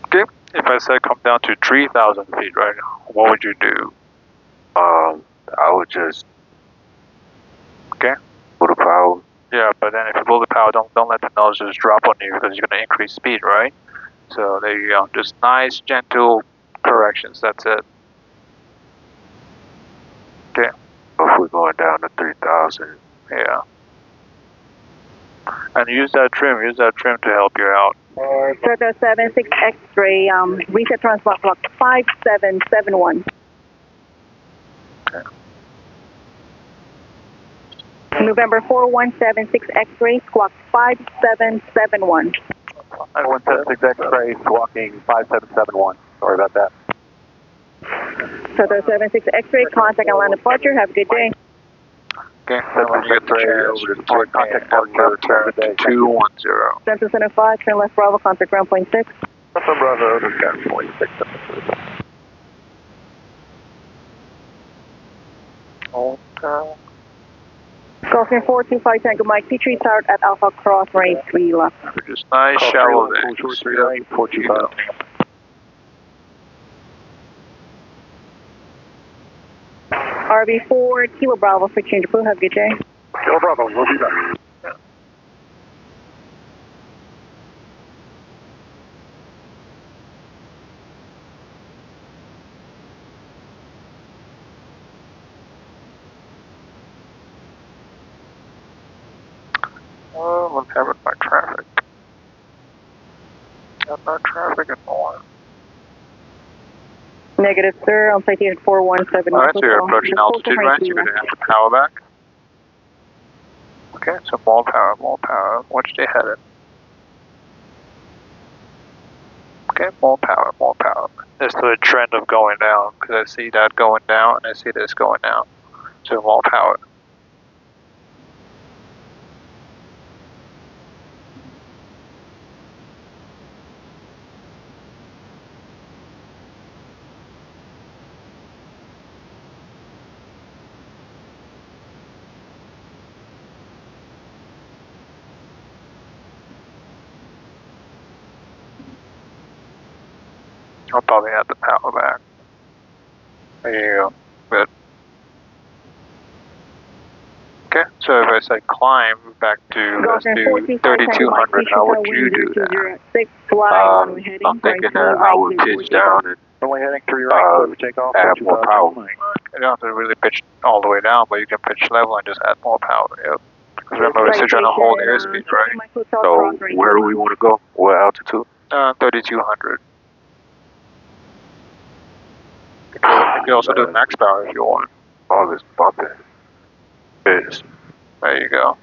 Okay, if I said come down to 3,000 feet right now, what would you do? I would just pull the power. Yeah, but then if you pull the power, don't let the nose just drop on you because you're going to increase speed, right? So there you go. Just nice, gentle corrections. That's it. Okay. If we're going down to 3,000. Yeah. And use that trim to help you out. Delta 76 X-ray, reset transport clock 5771. Okay. November 4176 X-ray, squawk 5771. 176 X-ray, squawking 5771. Sorry about that. Delta 76 X-ray, contact and land departure. Have a good day. Okay, so when you get the chance, contact partner, turn to 210. Delta Center 5, turn left Bravo, contact ground point 6. Bravo, ground point 6. Okay. Gulfstream 425 Tango Mike, Petrie Tower at Alpha Cross, range 3 left. Just nice shallow there. 425. RV4, Kilo Bravo for change of blue. Have a good day. Kilo Bravo, we'll be back. Oh, what's happening by traffic? Got no traffic anymore. Negative, sir. On citation 417. Alright, so you're approaching altitude, right? You're going to have to power back. Okay, so more power, more power. Watch they headed. Okay, more power, more power. There's the trend of going down, because I see that going down, and I see this going down. So more power. I'll probably have the power back. There you go. Good. Okay, so if I say climb back to, let's do 3200, how would you do that? I'm thinking that I would pitch down and Only heading 3 right, clear for takeoff. add more power. You don't have to really pitch all the way down, but you can pitch level and just add more power. Yep. Because remember, we're still trying to hold airspeed, right? So where do we want to go? What altitude? 3200. You can also do max power if you want. All this bumping. Yes. There you go.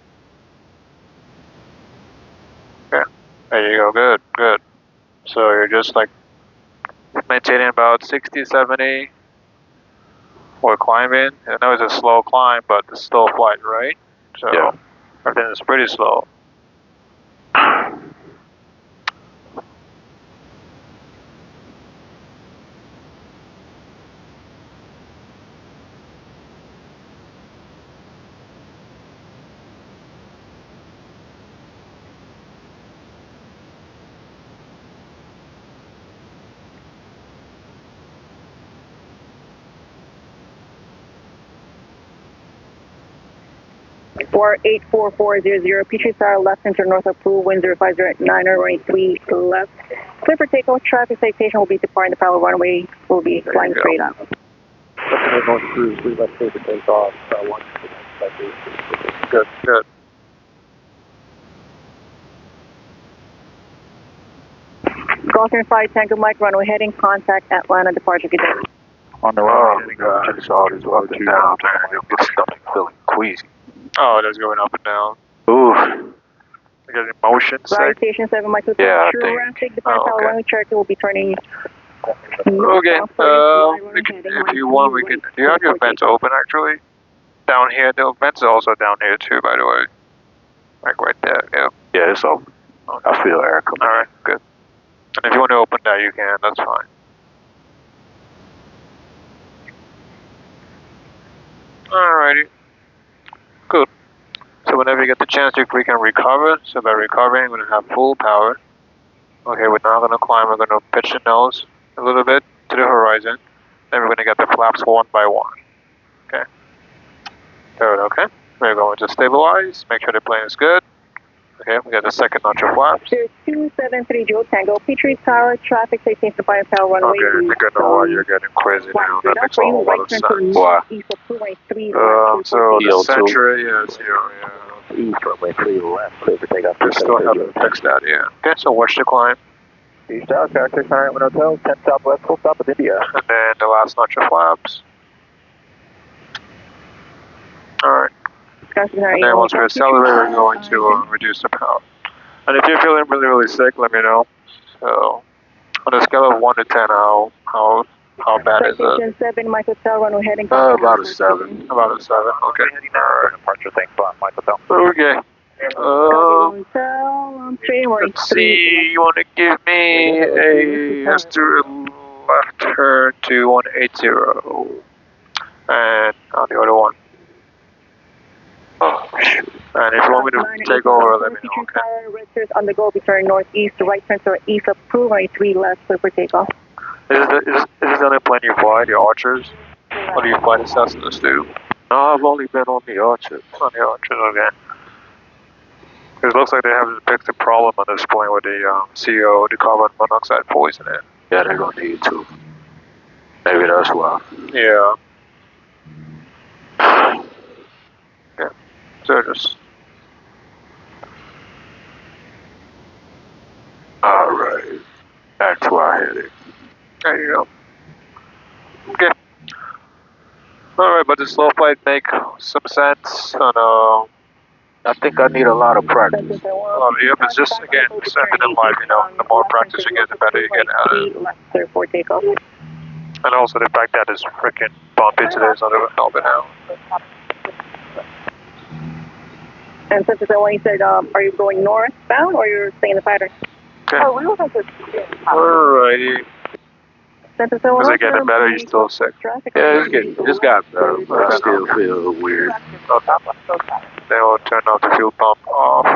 Okay. There you go. Good, good. So you're just like maintaining about 60, 70 or climbing. I know it's a slow climb, but it's still flight, right? So yeah. everything is pretty slow. For 84400, Petrie Tower, left enter north of pool, wind 0509, runway 3 left. Clear for takeoff, traffic citation will be departing the power runway, will be flying straight up. Left north cruise, 3 left clear for takeoff, 1. Good, good. Gulfstream 5 Tango Mike, runway heading, contact Atlanta, departure, good day. On the Oh, right, God, it's all this up and down, man. It's stomach feeling queasy. Oh, that's going up and down. Ooh. I got emotion Right, sick. station 7 Mike, Yeah, I traffic, departure power runway, Cherokee will be turning Okay, we can, if you want, we can. Do you have your vents open actually? Down here, the vents are also down here too, by the way. Like right there, yeah. Yeah, it's open. I feel air coming. Alright, good. And if you want to open that, you can, that's fine. Alrighty. Good. So whenever you get the chance, we can recover. So by recovering, we're going to have full power. Okay, we're now going to climb. We're going to pitch the nose a little bit to the horizon. Then we're going to get the flaps one by one. Okay. Good, okay. We're going to stabilize. Make sure the plane is good. Okay, we got the second notch of flaps. 273 Joe Tango, Petrie Tower, traffic citation departing power runway. Okay, I think I know why you're getting crazy now. That makes a whole lot of sense. Why? So the Century, yeah, it's here, yeah. East, runway 3 left, clear for takeoff. We still haven't fixed that, yeah. Okay, so watch the climb. East Tower, character 601 Hotel, 10 Southwest, full stop with India. And then the last notch of flaps. Alright. And then once we accelerate, we're going to reduce the power. And if you're feeling really, really sick, let me know. So, on a scale of 1 to 10, how bad is it? 7, Mike Hotel, runway heading. About a 7. About a 7, okay. Alright. Departure, thanks, Mike Hotel. Okay. Let's see, you want to give me a left turn to 180. And on the other one. Oh, shoot. And if you want me to take over, let me know, okay? Red on the go, be turning northeast, right turn to east of Peru, runway 3 left, clear for takeoff. Is this the only plane you fly, the Archers? What do you flight assessors do? No, I've only been on the Orchard. On the Orchard, okay. It looks like they haven't fixed the problem on this point with the CO, the carbon monoxide poisoning. Yeah, they're gonna need to. Maybe that's why. Yeah. Yeah. So just. Alright. Back to our heading. There you go. Okay. Alright, but the slow flight make some sense on I think I need a lot of practice. yep, it's just, again, it's everything in life, you know, the more practice you get, the better you get at it. For takeoff. And also the fact that it's freaking bumpy today is not even helping out. And since it's the one you said, are you going northbound or you're staying in the pattern? Okay. Oh, we will have to. Alrighty. Since it's the one. Is it getting better? You're still sick? Yeah, it's got better, but I still feel weird. Then we'll turn off the fuel pump off.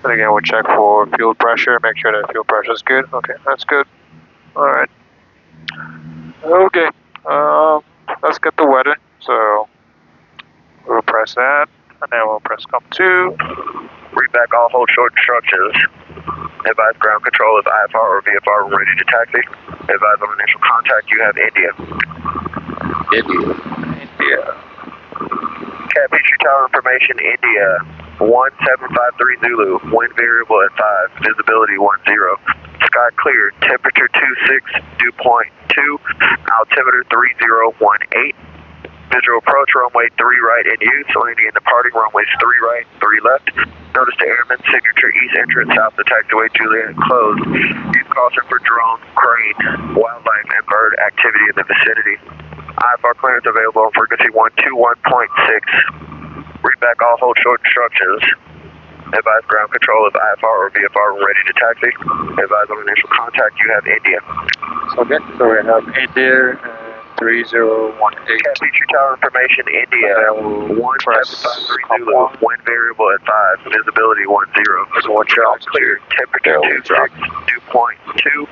And again, we'll check for fuel pressure, make sure that fuel pressure is good. Okay, that's good. Alright. Okay, let's get the weather. So, we'll press that, and then we'll press COM 2. Read back all hold short instructions. Advise ground control if IFR or VFR ready to taxi. Advise on initial contact you have India. India. Cat Petrie Tower information, India. 1753 Zulu. Wind variable at 5. Visibility 10. Sky clear. Temperature 26. Dew point 2. Altimeter 3018. Visual approach runway 3 right in use. Landing and departing runways 3 right, 3 left. Notice the airman signature east entrance south the taxiway Juliet closed. Use caution for drone, crane, wildlife, and bird activity in the vicinity. IFR clearance available on frequency 121.6. Read back all hold short instructions. Advise ground control if IFR or VFR ready to taxi. Advise on initial contact you have India. Okay, so we have India 3018. Cat Petrie Tower information, India. 1753 Zulu. Wind variable at 5. Visibility 10. Watch out. Clear. Temperature 26. Dew point 2.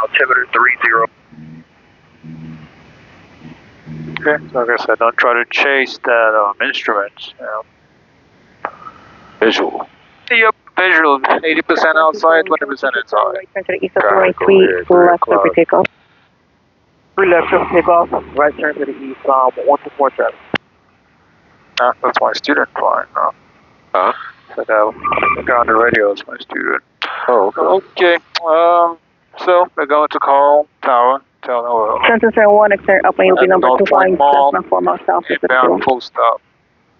Altimeter 30. Okay, so like I said, don't try to chase that instrument. You know. Visual. Yep, visual. 80% outside, 20% inside. Right turn to the east of runway 3 left over takeoff. 3 left over takeoff. Right turn to the east, 124 traffic. That's my student flying. Huh? So the guy on the radio is my student. Oh, okay. Okay, so we're going to call tower. Tell them we're Census 1, extend upwind will be number 2 flying Cessna 4 miles south of the inbound full stop.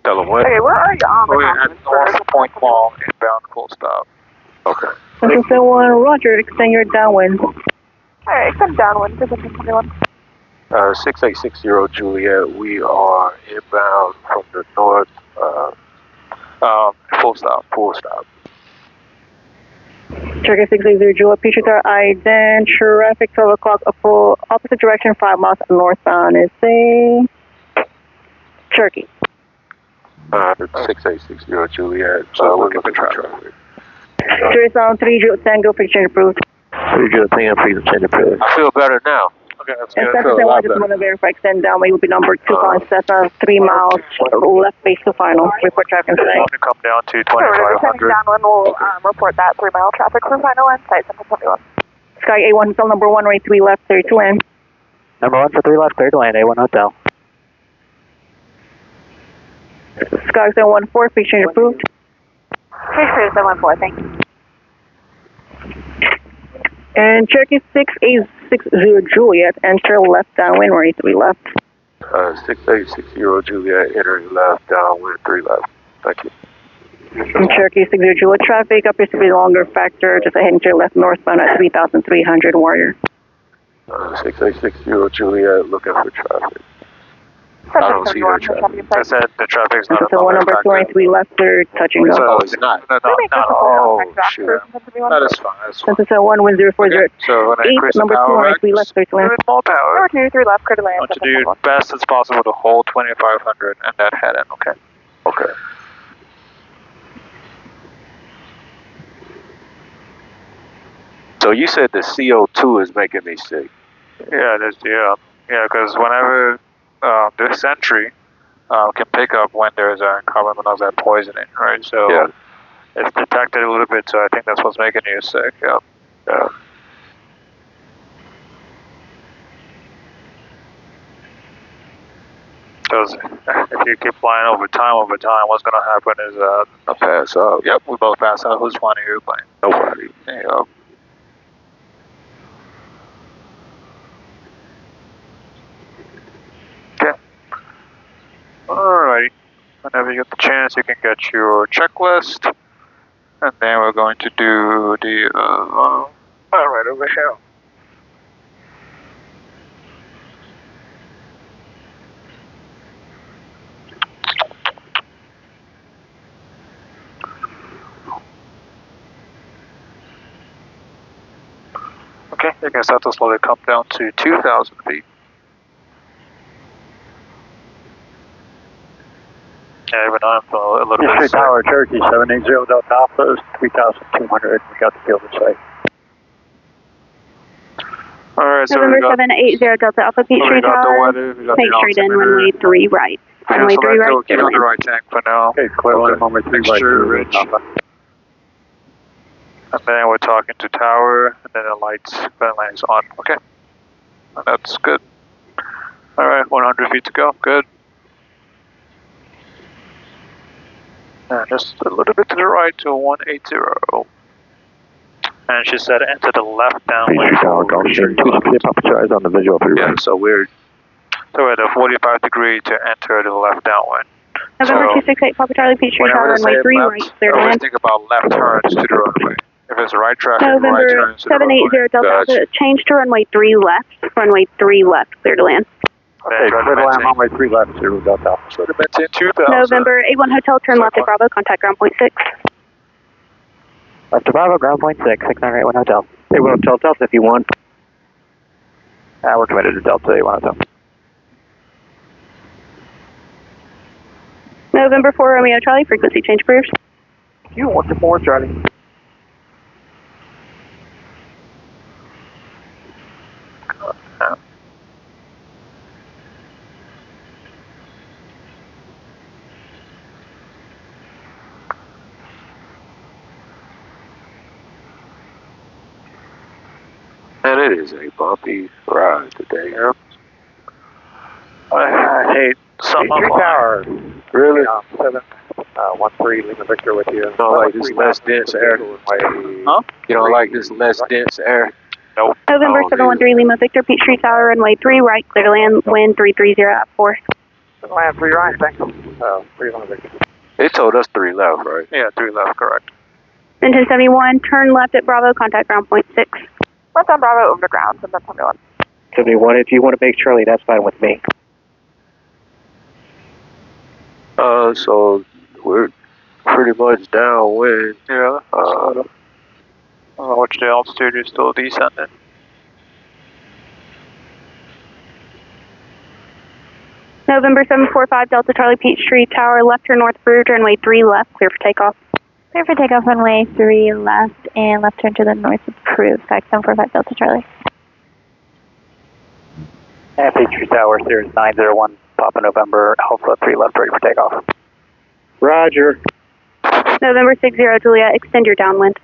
Tell them what? Okay, where are you on? We're at North Point Mall, inbound full stop. Okay. Census 1, roger, extend your downwind. Alright, extend downwind, position 21. 6860 Juliet, we are inbound from the north, full stop. Turkey 680 Juliet, Petrie Tower, ident, traffic 12 o'clock, full opposite direction, 5 miles northbound. Is a Turkey. 6860 Juliet, So we're looking for traffic. Turkey Sound 3 Juliet Tango, picture approved. 3 Juliet Tango, please attend approved. I feel better now. Okay, that's And good. Census 1, just want to verify, extend downwind will be number 2 flying Cessna 3 miles left base to final. Report traffic and stay. To come down to Alright, descending 2500. downwind, we'll report that 3 mile traffic for final end, site center 21. Sky A1 Hotel number 1, runway 3 left, 32 land. Number 1 for 3 left, clear to land, A1 Hotel. Sky 714, picture approved. Please clear 714, thank you. And Cherokee 6860 Juliet, enter left downwind, runway 3 left. 6860 Juliet, entering left, downwind 3 left. Thank you. And Cherokee 60 Juliet, traffic appears to be longer factor, just ahead into left northbound at 3300 Warrior. 6860 Juliet, looking for traffic. I don't see no traffic. I said the traffic's not a So one number 293 left, they're touching go. Oh, it's not. No, oh, shoot. That is fine, that's fine. Census 1, wind 040. Okay, so when I increase the number power 293 left, 30 land. with more power, Number 293 left, clear to land, I want to do your best as possible to hold 2500 and that head in, okay? Okay. So you said the CO2 is making me sick. Yeah, it is, yeah. Yeah, because whenever this entry can pick up when there's a carbon monoxide poisoning, right? So Yeah. it's detected a little bit, so I think that's what's making you sick. Yep. Yeah. Because if you keep flying over time, what's going to happen is I pass out. yep, we both pass out. Who's flying the airplane? Nobody. There you go. Okay. Alrighty. Whenever you get the chance, you can get your checklist. And then we're going to do the, right over here. Okay, you can start to slowly come down to 2,000 feet. Yeah, even though I'm feeling a little bit sick. Tower, Cherokee 780 Delta Alpha, 3,200. We got the field in sight. Alright, so November we got 780 Delta Alpha Peachtree Tower. Make straight in, runway 3 right. Runway 3 right. Keep on the right tank for now. Okay, clear line, runway 3 right. Sure, Rich. And then we're talking to tower, and then the lights, then lights on. Okay. And that's good. Alright, 100 feet to go. Good. And just a little bit to the right to 180. And she said enter the left downwind. Eyes on the visual 3 Yeah, so we're at a 45 degree to enter the left downwind. November 268 Papa Charlie Peachtree Tower, runway 3 right. Clear to always land. think about left turns to the runway. If it's right traffic, right November turns to the 780 Delta runway. Alpha, change to runway 3 left. Runway 3 left. Clear to land. Okay, clear to land, runway 3 left, 0 Delta Alpha. Should have maintained 2,000. November 81 Hotel, turn left at Bravo, contact ground point 6. Left to Bravo, ground point 6, 6981 Hotel. 81 Hotel, Delta if you want. We're committed to Delta 81 Hotel. November 4 Romeo Charlie, frequency change approved. You want some more, Charlie? And it is a bumpy ride today. Yep. I hate some of Tower. Really? 713 Lima Victor with you. You don't like this less dense air? Huh? You don't like this less dense air? Nope. November 713 Lima Victor, Peachtree Tower, runway 3 right, clear to land, wind 330 at 4. Land 3 right, thanks. 3 Lima Victor. They told us 3 left, right? Yeah, 3 left, correct. Then 1071, turn left at Bravo, contact ground point 6. Left on Bravo over to ground, and then 71. 71, if you want to make Charlie, that's fine with me. So we're pretty much downwind. Yeah. I don't know which the altitude is still descending. November 745 Delta Charlie Peachtree Tower, left turn north approved, runway 3 left, clear for takeoff. Clear for takeoff, runway 3 left, and left turn to the north approved. Back 745 Delta Charlie. Peachtree Tower, Series 901, Papa November, Alpha 3 left, ready for takeoff. Roger. November 60 Juliet, extend your downwind.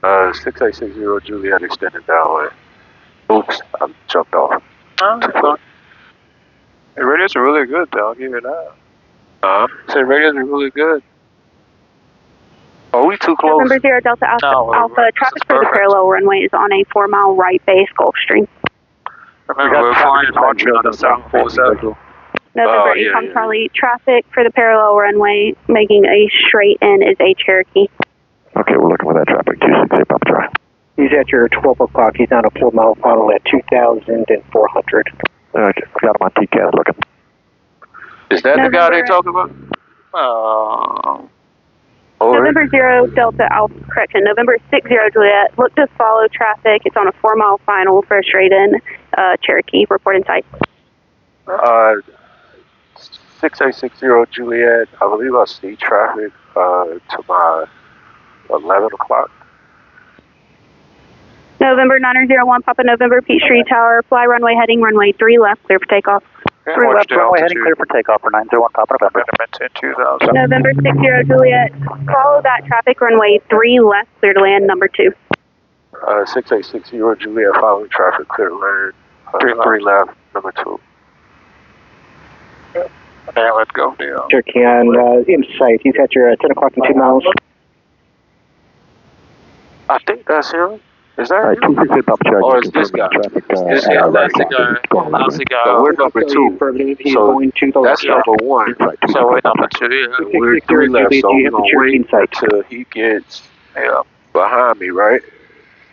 6860 Juliet extended downwind. Oops, I jumped off. Oh, that's fine. The radios are really good, though. I'll give you that. Huh? The radios are really good. Are we too close? November 0 Delta Alpha, No, Alpha traffic this is for the perfect. parallel runway is on a 4-mile right base Gulfstream. Remember, we're flying Archer on the 747. November 8 yeah. Charlie, traffic for the parallel runway making a straight in is a Cherokee. Okay, we're looking for that traffic, 268 Papa Charlie. He's at your 12 o'clock. He's on a 4-mile funnel at 2,400. Okay, got him on TCAS looking. Is that the guy they talking about? November 0 Delta Alpha, correction, November 60 Juliet, look to follow traffic. It's on a 4-mile final for a straight in Cherokee, report in sight. 6860 Juliet, I believe I see traffic to my 11 o'clock. November 901, Papa November, Peachtree Tower, fly runway heading runway 3 left, clear for takeoff. 3 left, runway heading clear for takeoff for 901, Papa November. Maintain 2000. November 60 Juliet, follow that traffic runway 3 left, clear to land number 2. 6860 Juliet, following traffic, clear to land. 3 left, number 2. And let's go. Turkey on in sight. He's at your 10 o'clock and 2 miles. I think that's him. Is that him? 260 Papa Charlie. Or is this guy? Traffic, This guy, that's the guy. That's the guy. So we're number 2. He's So going to the that's left. number 1. So we're number 2. Yeah. We're 3 left. So we're going to wait until he gets behind me, right?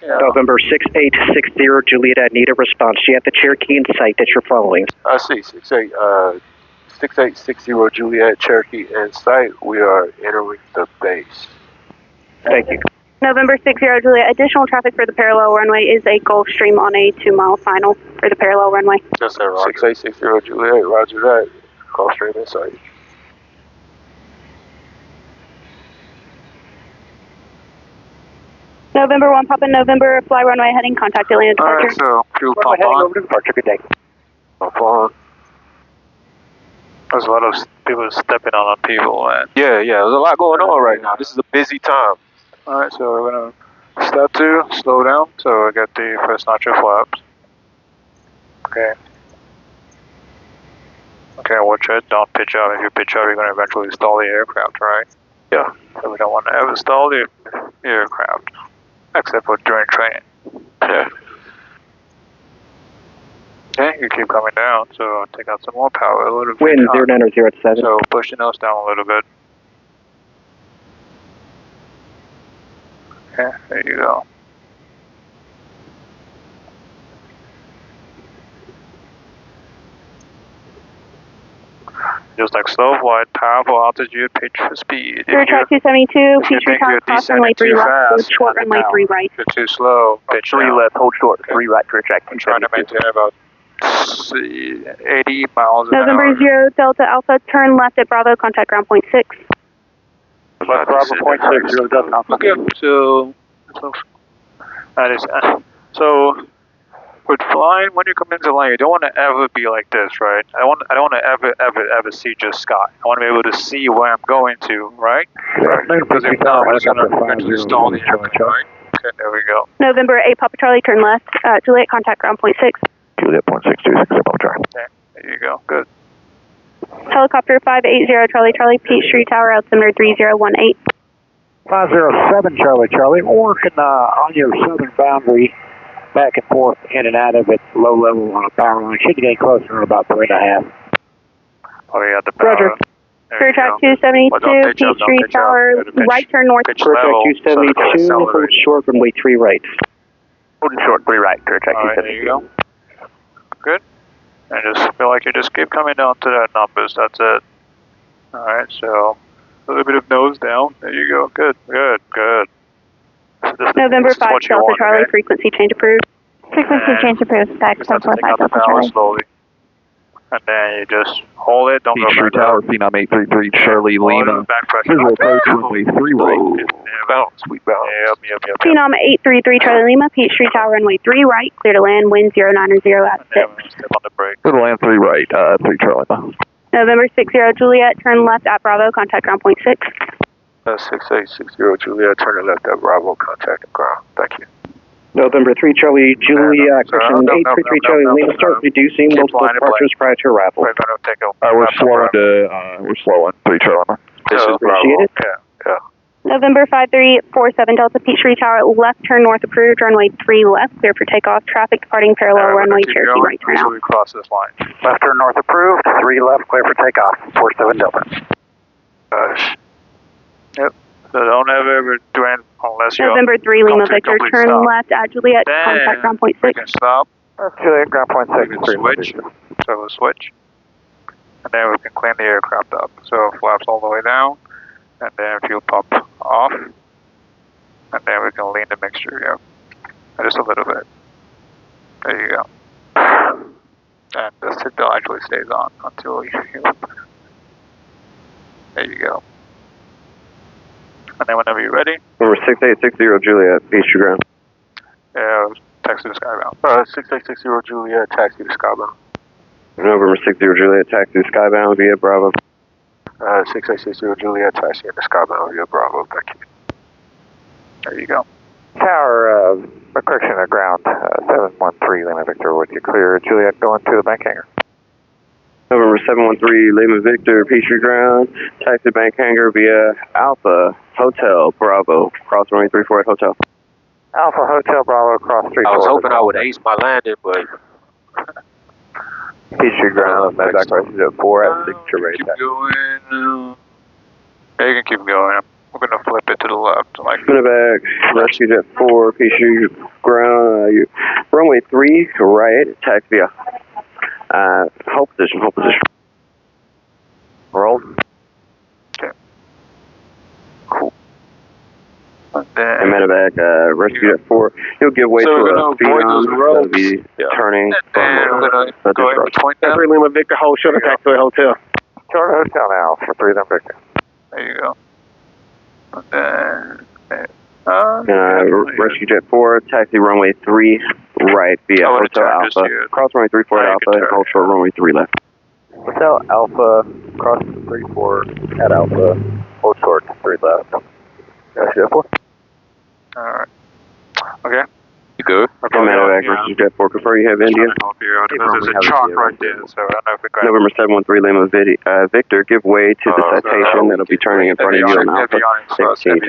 Yeah. November 6860 Juliet, I need a response. You have the Cherokee in sight that you're following. I see. 6860 Juliet, Cherokee in sight. We are entering the base. Thank you. November 60 Juliet, additional traffic for the parallel runway is a Gulfstream on a 2-mile final for the parallel runway. Just that, Roger. 6860 Juliet, roger that. Gulfstream in sight. November 1, Papa November, fly runway heading, contact delay and departure. Alright, so fuel pump Heading on. over to departure. Good day. Pump on. There's a lot of people stepping on people, man. Yeah, there's a lot going on right now. This is a busy time. Alright, so we're gonna step 2, slow down, so I get the first notch of flaps. Okay. Okay, watch it, don't pitch out. If you pitch out, you're gonna eventually stall the aircraft, right? Yeah. So we don't want to ever stall the aircraft, except for during training. Yeah. Okay, you keep coming down, so take out some more power, a little bit. Wind 090 at 7. So push the nose down a little bit. Okay, there you go. Just like slow, wide, powerful altitude, pitch for speed. Clear track 272, Peachtree Tower, cross runway 3 left, hold short runway 3 right. You're too slow, pitch 3 down. left, hold short, 3 right, clear track. I'm trying to maintain about 80 miles an November hour. 0 Delta Alpha, turn left at Bravo, contact ground point 6. Left Bravo point 6, 0 Delta Alpha. Okay, so so with flying, when you come into line, you don't want to ever be like this, right? I don't want to ever see just sky. I want to be able to see where I'm going to, right? Because if not, I'm just going to eventually stall the aircraft, right? Okay, there we go. November 8 Papa Charlie, turn left, Juliet, contact ground point 6. Juliet point 626, Papa Charlie. Okay, there you go, good. Helicopter 580 Charlie, Peachtree Tower, altimeter 3018. 507 Charlie, working on your southern boundary, back and forth, in and out of it, low level on a power line. Should get closer in about 3.5. Oh, you got the power. Roger. Clear track 272, Peachtree Tower, right turn north. Pitch Clear track level, 272, so hold short, runway 3 right. Holding short, 3 right, clear track Alright, there you 272. go. Good. And just feel like you just keep coming down to that numbers, that's it. Alright, so a little bit of nose down. There you go. Good. November 5 Delta Charlie, okay? frequency change approved. Frequency And change approved, back Just have to take 745 out the Delta power Charlie. slowly. And then you just hold it, don't go Peachtree back Tower, up. Phenom 833, Charlie Hold it, Lima. back pressure. Visual approach, runway 3 right. Bounce, we bounce. Yep. Phenom 833 Charlie Lima, Peachtree Tower, runway 3 right, clear to land, wind 090 at And 6. then we're gonna step on the brake. Little land 3 right, 3 Charlie Lima. November 60 Juliet, turn left at Bravo, contact ground point 6. 6860 Juliet, turn left at Bravo, contact the ground. Thank you. November 3 Charlie, Juliet, correction, 833 Charlie, Lima, start reducing Keep multiple flying in departures prior to arrival. We're gonna take a. We're slowing 3 Charlie Lima. This is Bravo. Appreciate it. Yeah. November 5347 Delta Peachtree Tower, left turn north approved, runway 3 left, clear for takeoff, traffic departing parallel runway Cherokee right turn until out. we cross this line. Left turn north approved, 3 left, clear for takeoff, 47 Delta. Yep. So don't ever do it unless you're. November 3 Lima complete Victor, turn stop. left at Juliet, contact Then ground point we 6. can stop. Juliet, ground point We 6. can switch. So we'll switch. And then we can clean the aircraft up. So flaps all the way down. And then fuel pump off. And then we can lean the mixture, yeah. Just a little bit. There you go. And the signal actually stays on until you there you go. And then whenever you're ready, Number 6860 Juliet, Peachtree ground. yeah, taxi to Skybound. 6860 Juliet, taxi to Skybound. November 60 Juliet, taxi to Skybound via Bravo. 6860 Juliet, taxi to Skybound via Bravo, thank you. There you go. Tower, correction at ground, 713 Lima Victor, would you clear Juliet going to the bank hangar? November 713 Lima Victor, Peachtree Ground, taxi bank hangar via Alpha Hotel Bravo, cross runway 34 at Hotel. Alpha Hotel Bravo, cross 34. I was hoping I would ace my landing, but... Peachtree Ground, back crossing at 4 at signature rate. Keep going. Yeah, you can keep going. We're going to flip it to the left. Like Spinnerback, rescue jet 4, Peachtree Ground, runway 3, right, taxi via hold position. Roll. Okay. Cool. And then... And medevac, rescue jet 4, you'll give way to a Phenom, that'll be turning from we're going to go in between them. 3 Lima Victor, hold short attack to a hotel. Short hotel now for 3 Lima Victor. There you go. And then... rescue jet 4, taxi runway 3, right via Hotel Alpha, cross runway 34 at Alpha, and hold short runway 3 left. Hotel Alpha, cross 34 at Alpha, hold short 3 left. Jet 4. Alright. Okay. You good? Medevac versus jet 4, confirm you have India. There's a chalk right there, so I don't know if we got November 713 Lima Victor, give way to the citation that'll be turning in front of you on Alpha 16.